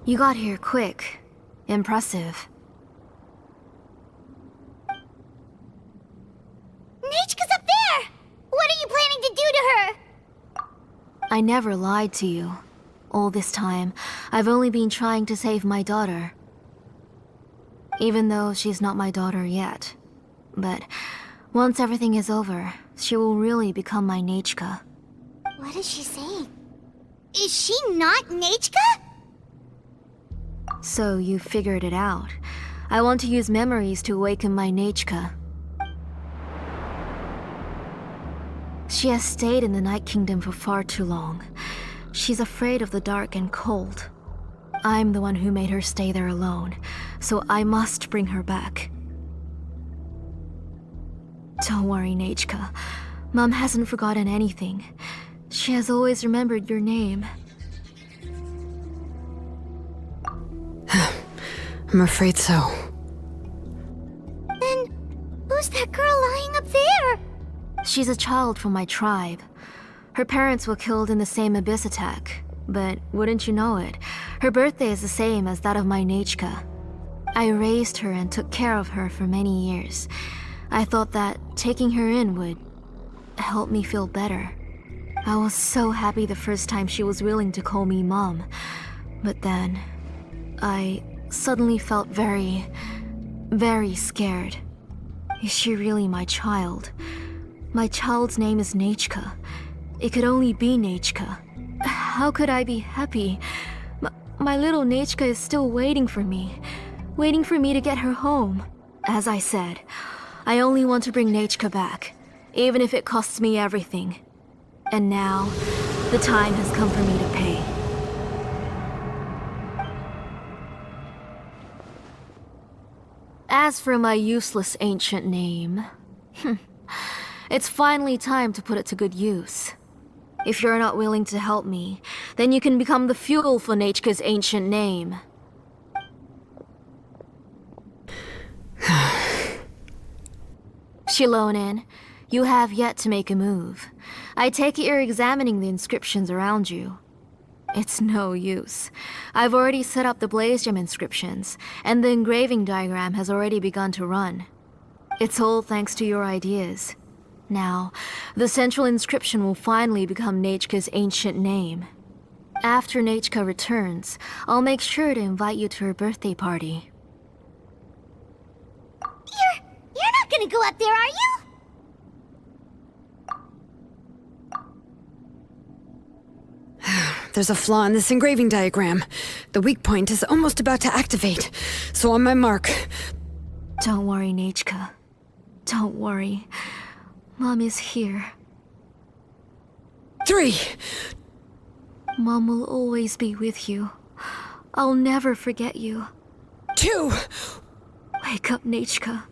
You got here quick. Impressive. Nechka's up there! I never lied to you. All this time, I've only been trying to save my daughter. Even though she's not my daughter yet. But once everything is over, she will really become my Nechka. What is she saying? Is she not Nechka? So you figured it out. I want to use memories to awaken my Nechka. She has stayed in the Night Kingdom for far too long. She's afraid of the dark and cold. I'm the one who made her stay there alone, so I must bring her back. Don't worry, Nechka. Mom hasn't forgotten anything. She has always remembered your name. I'm afraid so. Then, who's that girl lying up there? She's a child from my tribe. Her parents were killed in the same abyss attack. But wouldn't you know it, her birthday is the same as that of my Nechka. I raised her and took care of her for many years. I thought that taking her in would help me feel better. I was so happy the first time she was willing to call me Mom. But then, I suddenly felt very scared. Is she really my child? My child's name is Nechka. It could only be Nechka. How could I be happy? My little Nechka is still waiting for me to get her home. As I said, I only want to bring Nechka back, even if it costs me everything. And now, the time has come for me to pay. As for my useless ancient name, it's finally time to put it to good use. If you're not willing to help me, then you can become the fuel for Nechka's ancient name. Xilonen, you have yet to make a move. I take it you're examining the inscriptions around you. It's no use. I've already set up the blaze gem inscriptions, and the engraving diagram has already begun to run. It's all thanks to your ideas. Now, the central inscription will finally become Nechka's ancient name. After Nechka returns, I'll make sure to invite you to her birthday party. You're not gonna go up there, are you? There's a flaw in this engraving diagram. The weak point is almost about to activate. So on my mark. Don't worry, Nechka. Don't worry. Mom is here. 3. Mom will always be with you. I'll never forget you. 2. Wake up, Nechka.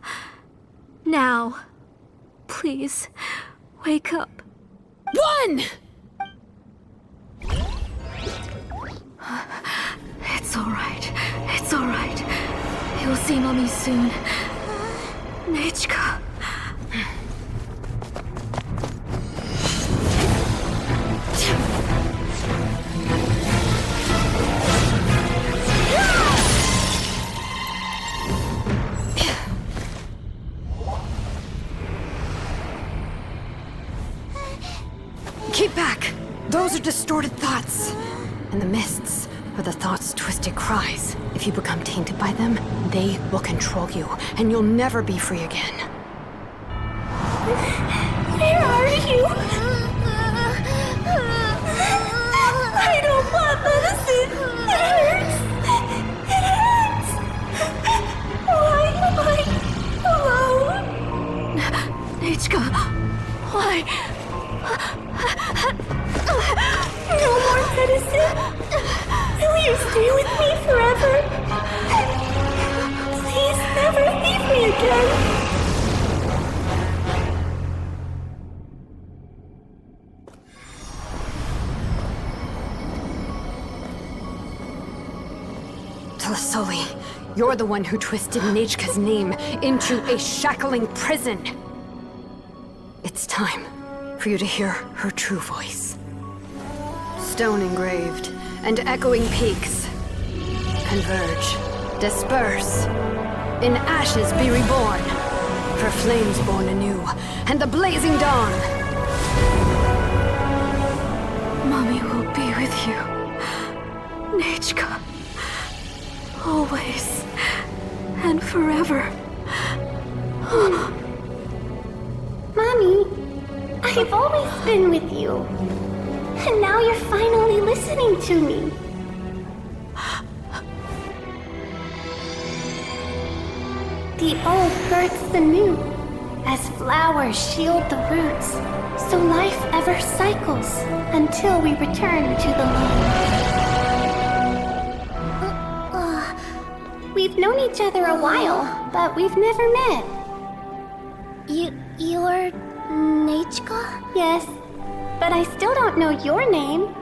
Now. Please, wake up. 1! It's alright. It's alright. You'll see Mommy soon. Nechka. Keep back! Those are distorted thoughts. And the mists are the thoughts' twisted cries. If you become tainted by them, they will control you, and you'll never be free again. Where are you? I don't want medicine. It hurts. It hurts. Why am I alone? Nechka, why? No more medicine. Will you stay with me forever? Please never leave me again. Tlasoli, you're the one who twisted Nechka's name into a shackling prison. It's time for you to hear her true voice. Stone engraved and echoing peaks converge, disperse, in ashes be reborn, for flames born anew, and the blazing dawn. Mommy. always been with you. And now you're finally listening to me. The old hurts the new, as flowers shield the roots, so life ever cycles until we return to the moon. We've known each other a while, but we've never met. You're Nechka? Yes, but I still don't know your name.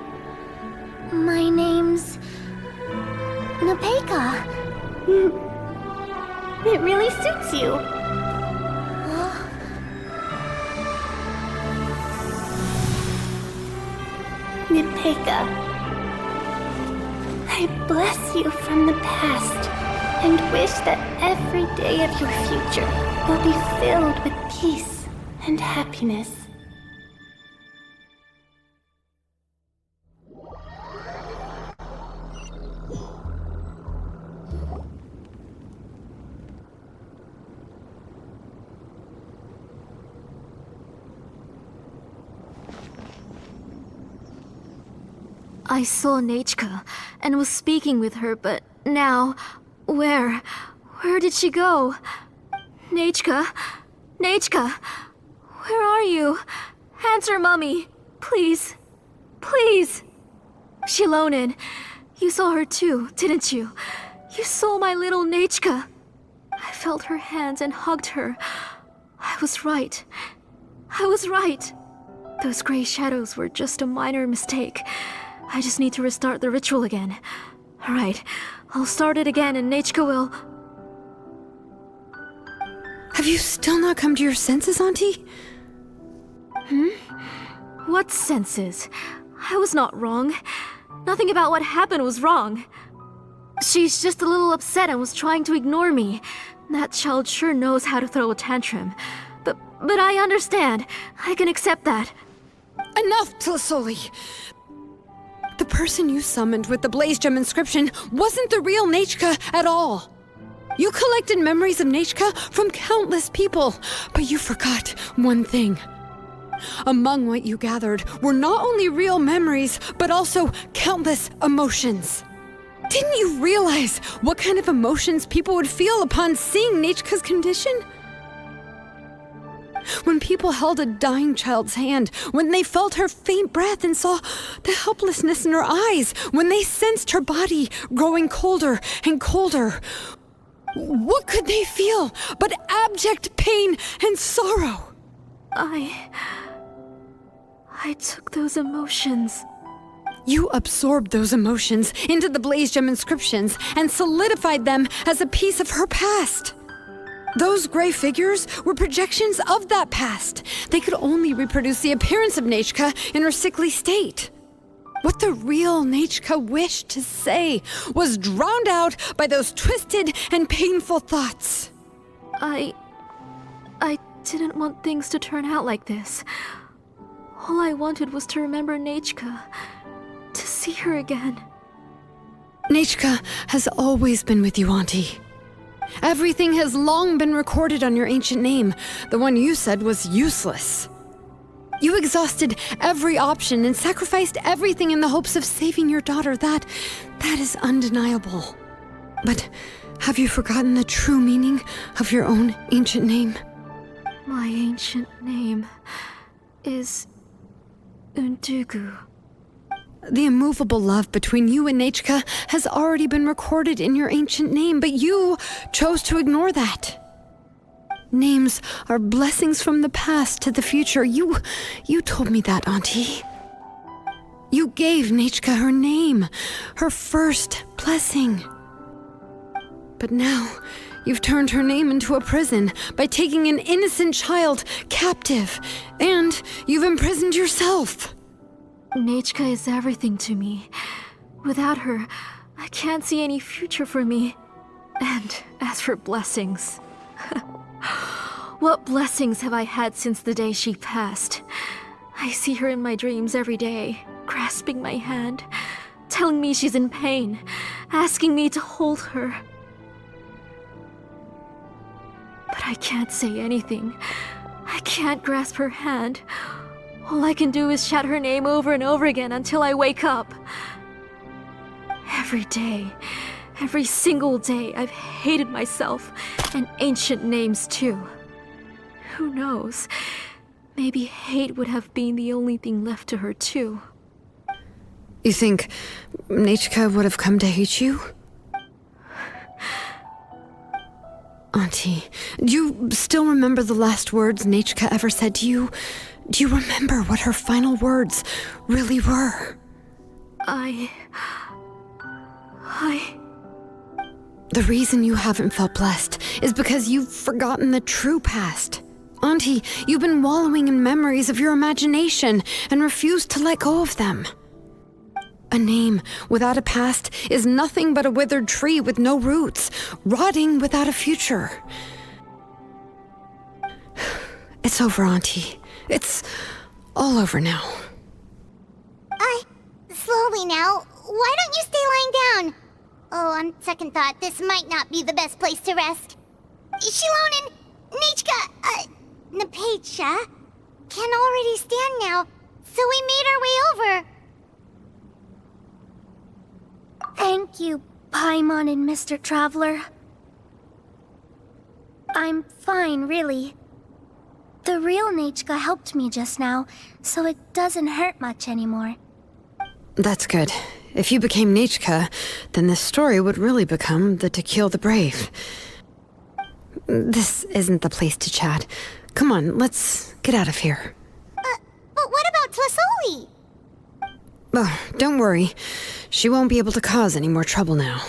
My name's Nepeka. It really suits you. Nepeka, I bless you from the past and wish that every day of your future will be filled with peace and happiness. I saw Nechka and was speaking with her, but now, where did she go? Nechka? Nechka? Where are you? Answer, Mummy. Please. Please. Xilonen, you saw her too, didn't you? You saw my little Nechka. I felt her hands and hugged her. I was right. I was right. Those gray shadows were just a minor mistake. I just need to restart the ritual again. Alright, I'll start it again and Nechka will... Have you still not come to your senses, Auntie? What senses? I was not wrong. Nothing about what happened was wrong. She's just a little upset and was trying to ignore me. That child sure knows how to throw a tantrum. But I understand. I can accept that. Enough, Tlasoli! The person you summoned with the Blaze Gem inscription wasn't the real Nechka at all. You collected memories of Nechka from countless people, but you forgot one thing. Among what you gathered were not only real memories, but also countless emotions. Didn't you realize what kind of emotions people would feel upon seeing Nechka's condition? When people held a dying child's hand, when they felt her faint breath and saw the helplessness in her eyes, when they sensed her body growing colder and colder, what could they feel but abject pain and sorrow? I took those emotions. You absorbed those emotions into the Blaze Gem inscriptions and solidified them as a piece of her past. Those gray figures were projections of that past. They could only reproduce the appearance of Nechka in her sickly state. What the real Nechka wished to say was drowned out by those twisted and painful thoughts. I didn't want things to turn out like this. All I wanted was to remember Nechka, to see her again. Nechka has always been with you, Auntie. Everything has long been recorded on your ancient name, the one you said was useless. You exhausted every option and sacrificed everything in the hopes of saving your daughter. That is undeniable. But have you forgotten the true meaning of your own ancient name? My ancient name is Undugu. The immovable love between you and Nechka has already been recorded in your ancient name, but you chose to ignore that. Names are blessings from the past to the future. You told me that, Auntie. You gave Nechka her name, her first blessing. But now, you've turned her name into a prison by taking an innocent child captive, and you've imprisoned yourself. Nechka is everything to me. Without her, I can't see any future for me. And as for blessings... What blessings have I had since the day she passed? I see her in my dreams every day, grasping my hand, telling me she's in pain, asking me to hold her. But I can't say anything. I can't grasp her hand. All I can do is shout her name over and over again until I wake up. Every day, every single day, I've hated myself, and ancient names too. Who knows? Maybe hate would have been the only thing left to her too. You think Nechka would have come to hate you? Auntie, do you still remember the last words Nechka ever said to you? Do you remember what her final words really were? The reason you haven't felt blessed is because you've forgotten the true past. Auntie, you've been wallowing in memories of your imagination and refused to let go of them. A name without a past is nothing but a withered tree with no roots, rotting without a future. It's over, Auntie. It's all over now. Slowly now. Why don't you stay lying down? Oh, on second thought, this might not be the best place to rest. Xilonen, Nechka, Nepetja can already stand now, so we made our way over. Thank you, Paimon and Mr. Traveler. I'm fine, really. The real Nechka helped me just now, so it doesn't hurt much anymore. That's good. If you became Nechka, then this story would really become the To Kill the Brave. This isn't the place to chat. Come on, let's get out of here. But what about Tlasoli? Oh, don't worry. She won't be able to cause any more trouble now.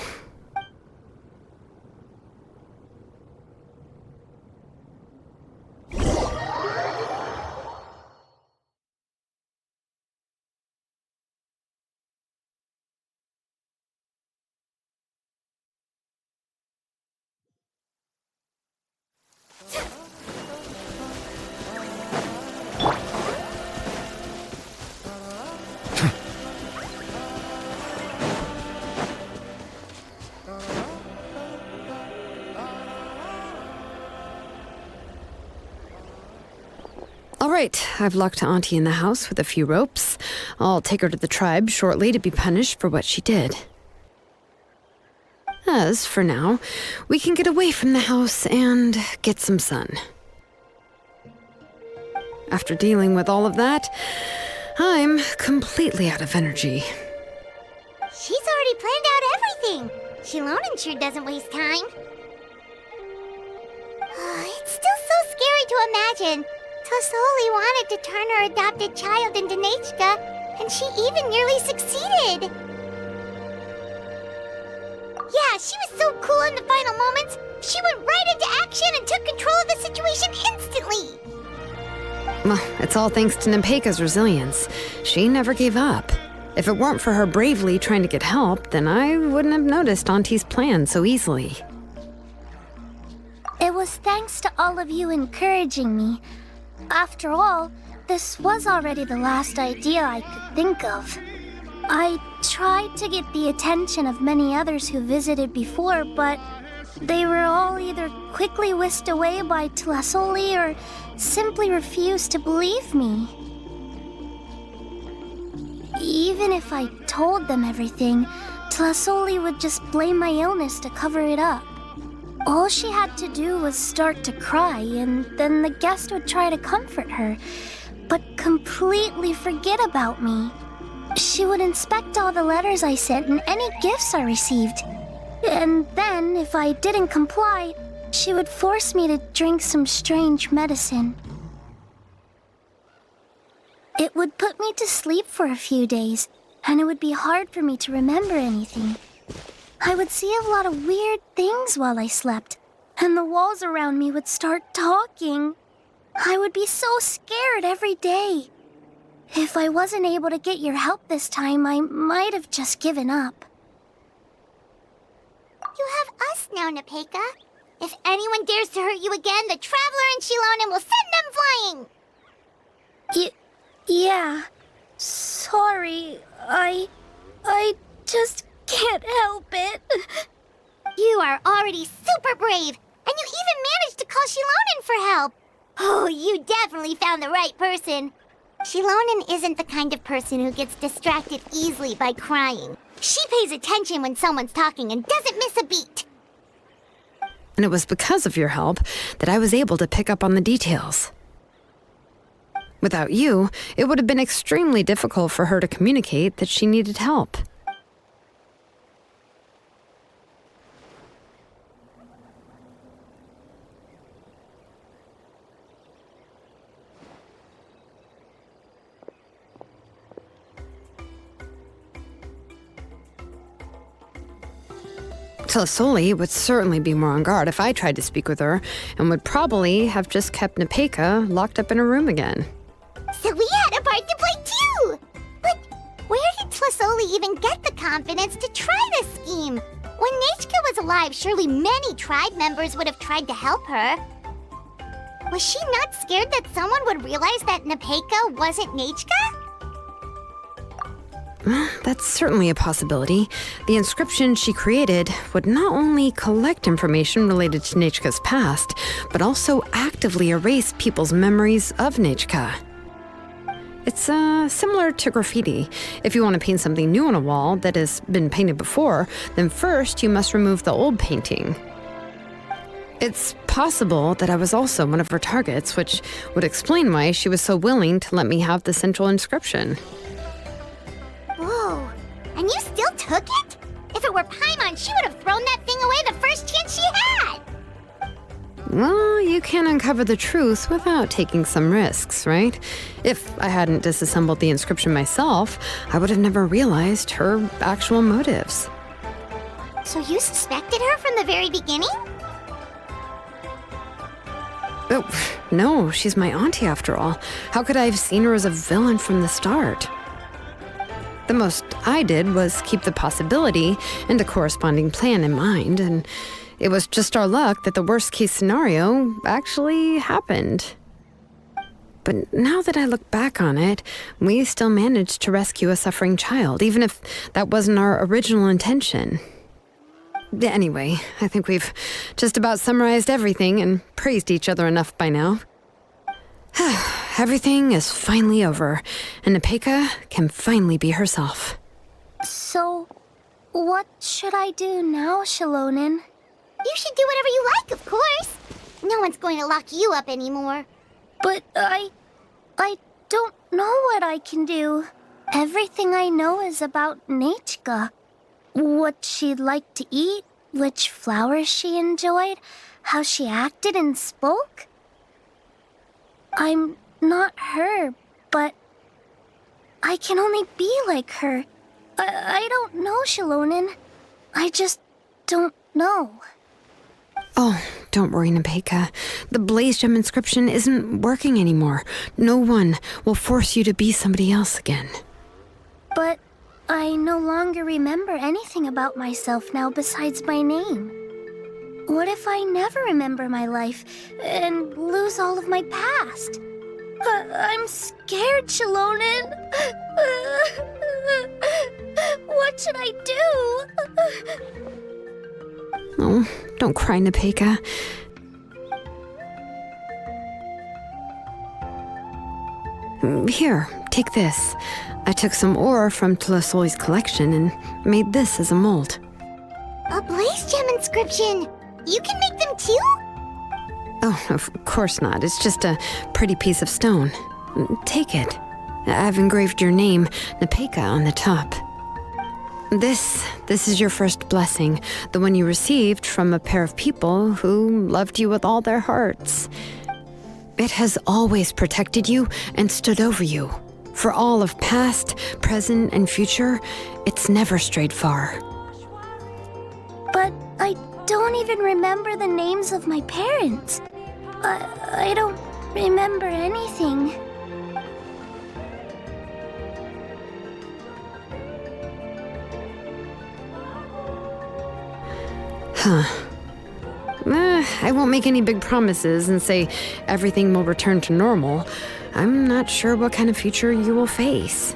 All right, I've locked Auntie in the house with a few ropes. I'll take her to the tribe shortly to be punished for what she did. As for now, we can get away from the house and get some sun. After dealing with all of that, I'm completely out of energy. She's already planned out everything. Xilonen sure doesn't waste time. It's still so scary to imagine. Tlasoli wanted to turn her adopted child into Nechka, and she even nearly succeeded. Yeah, she was so cool in the final moments. She went right into action and took control of the situation instantly. Well, it's all thanks to Nepeka's resilience. She never gave up. If it weren't for her bravely trying to get help, then I wouldn't have noticed Auntie's plan so easily. It was thanks to all of you encouraging me. After all, this was already the last idea I could think of. I tried to get the attention of many others who visited before, but they were all either quickly whisked away by Tlasoli or simply refused to believe me. Even if I told them everything, Tlasoli would just blame my illness to cover it up. All she had to do was start to cry, and then the guest would try to comfort her, but completely forget about me. She would inspect all the letters I sent and any gifts I received. And then, if I didn't comply, she would force me to drink some strange medicine. It would put me to sleep for a few days, and it would be hard for me to remember anything. I would see a lot of weird things while I slept, and the walls around me would start talking. I would be so scared every day. If I wasn't able to get your help this time, I might have just given up. You have us now, Nepeka. If anyone dares to hurt you again, the Traveler and Xilonen will send them flying! Yeah. Sorry, I just can't help it. You are already super brave, and you even managed to call Xilonen for help. Oh, you definitely found the right person. Xilonen isn't the kind of person who gets distracted easily by crying. She pays attention when someone's talking and doesn't miss a beat. And it was because of your help that I was able to pick up on the details. Without you, it would have been extremely difficult for her to communicate that she needed help. Tlisoli would certainly be more on guard if I tried to speak with her, and would probably have just kept Nepeka locked up in a room again. So we had a part to play too! But where did Tlisoli even get the confidence to try this scheme? When Nechka was alive, surely many tribe members would have tried to help her. Was she not scared that someone would realize that Nepeka wasn't Nechka? That's certainly a possibility. The inscription she created would not only collect information related to Nechka's past, but also actively erase people's memories of Nechka. It's similar to graffiti. If you want to paint something new on a wall that has been painted before, then first you must remove the old painting. It's possible that I was also one of her targets, which would explain why she was so willing to let me have the central inscription. Whoa, and you still took it? If it were Paimon, she would have thrown that thing away the first chance she had! Well, you can't uncover the truth without taking some risks, right? If I hadn't disassembled the inscription myself, I would have never realized her actual motives. So you suspected her from the very beginning? Oh, no, she's my auntie after all. How could I have seen her as a villain from the start? The most I did was keep the possibility and a corresponding plan in mind, and it was just our luck that the worst-case scenario actually happened. But now that I look back on it, we still managed to rescue a suffering child, even if that wasn't our original intention. Anyway, I think we've just about summarized everything and praised each other enough by now. Everything is finally over, and Nepeka can finally be herself. So, what should I do now, Xilonen? You should do whatever you like, of course. No one's going to lock you up anymore. But I don't know what I can do. Everything I know is about Nechka. What she'd like to eat, which flowers she enjoyed, how she acted and spoke. I'm not her, but I can only be like her. I don't know, Xilonen. I just don't know. Oh, don't worry, Nepeka. The Blaze Gem inscription isn't working anymore. No one will force you to be somebody else again. But I no longer remember anything about myself now besides my name. What if I never remember my life and lose all of my past? I'm scared, Xilonen. What should I do? Oh, don't cry, Nepeka. Here, take this. I took some ore from Tlisoli's collection and made this as a mold. A Blaze Gem inscription! You can make them too? Oh, of course not. It's just a pretty piece of stone. Take it. I've engraved your name, Nepeka, on the top. This is your first blessing, the one you received from a pair of people who loved you with all their hearts. It has always protected you and stood over you. For all of past, present, and future, it's never strayed far. But I don't even remember the names of my parents. I don't remember anything. I won't make any big promises and say everything will return to normal. I'm not sure what kind of future you will face.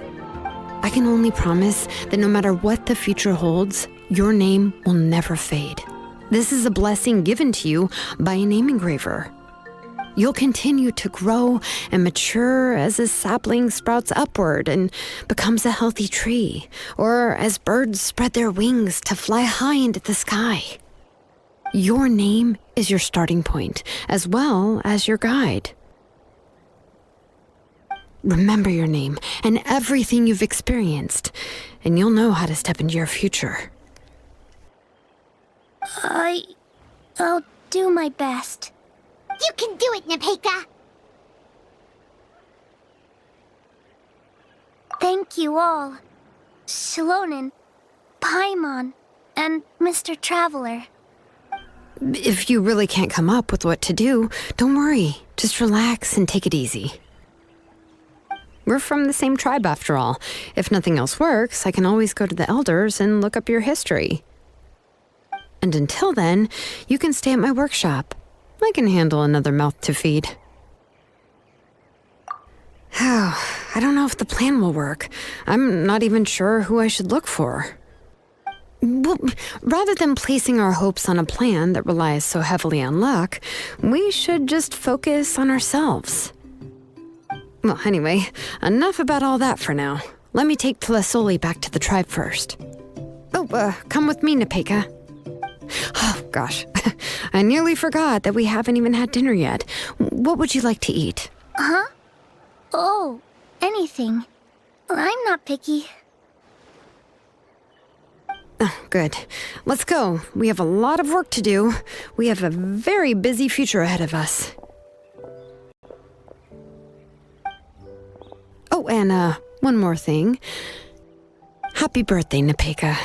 I can only promise that no matter what the future holds, your name will never fade. This is a blessing given to you by a name engraver. You'll continue to grow and mature as a sapling sprouts upward and becomes a healthy tree, or as birds spread their wings to fly high into the sky. Your name is your starting point, as well as your guide. Remember your name and everything you've experienced, and you'll know how to step into your future. I'll do my best. You can do it, Nepeka! Thank you all. Xilonen, Paimon, and Mr. Traveler. If you really can't come up with what to do, don't worry. Just relax and take it easy. We're from the same tribe after all. If nothing else works, I can always go to the elders and look up your history. And until then, you can stay at my workshop. I can handle another mouth to feed. I don't know if the plan will work. I'm not even sure who I should look for. Well, rather than placing our hopes on a plan that relies so heavily on luck, we should just focus on ourselves. Well, anyway, enough about all that for now. Let me take Tlasoli back to the tribe first. Come with me, Nepeka. Oh, gosh. I nearly forgot that we haven't even had dinner yet. What would you like to eat? Huh? Oh, anything. I'm not picky. Oh, good. Let's go. We have a lot of work to do. We have a very busy future ahead of us. Oh, and one more thing. Happy birthday, Nepeka.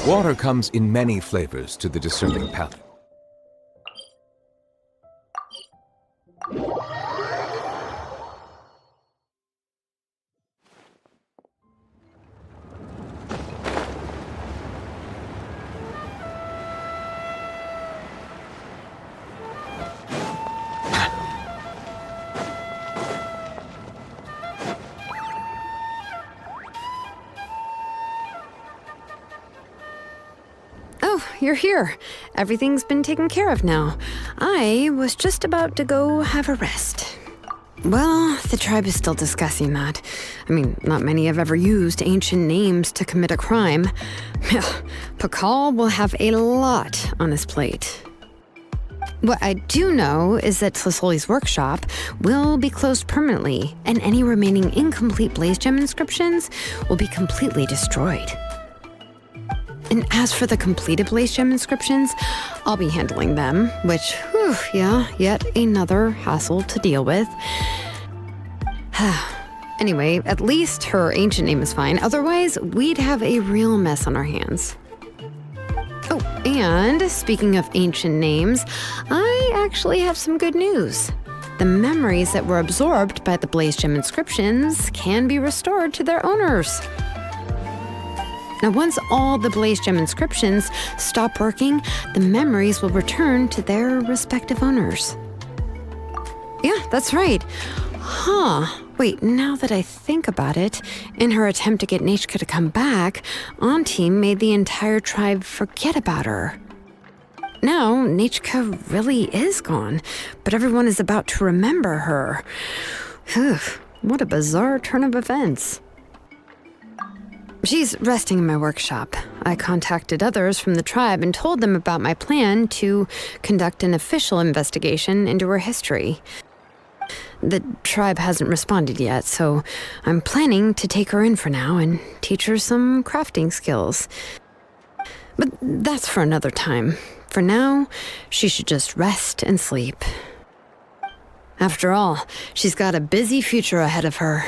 Water comes in many flavors to the discerning palate. You're here. Everything's been taken care of now. I was just about to go have a rest. Well, the tribe is still discussing that. I mean, not many have ever used ancient names to commit a crime. Pakal will have a lot on his plate. What I do know is that Tlasoli's workshop will be closed permanently, and any remaining incomplete Blaze Gem inscriptions will be completely destroyed. And as for the completed Blaze Gem inscriptions, I'll be handling them, which, yet another hassle to deal with. Anyway, at least her ancient name is fine. Otherwise, we'd have a real mess on our hands. Oh, and speaking of ancient names, I actually have some good news. The memories that were absorbed by the Blaze Gem inscriptions can be restored to their owners. Now, once all the Blaze Gem inscriptions stop working, the memories will return to their respective owners. Yeah, that's right. Wait, now that I think about it, in her attempt to get Nechka to come back, Auntie made the entire tribe forget about her. Now, Nechka really is gone, but everyone is about to remember her. What a bizarre turn of events. She's resting in my workshop. I contacted others from the tribe and told them about my plan to conduct an official investigation into her history. The tribe hasn't responded yet, so I'm planning to take her in for now and teach her some crafting skills. But that's for another time. For now, she should just rest and sleep. After all, she's got a busy future ahead of her.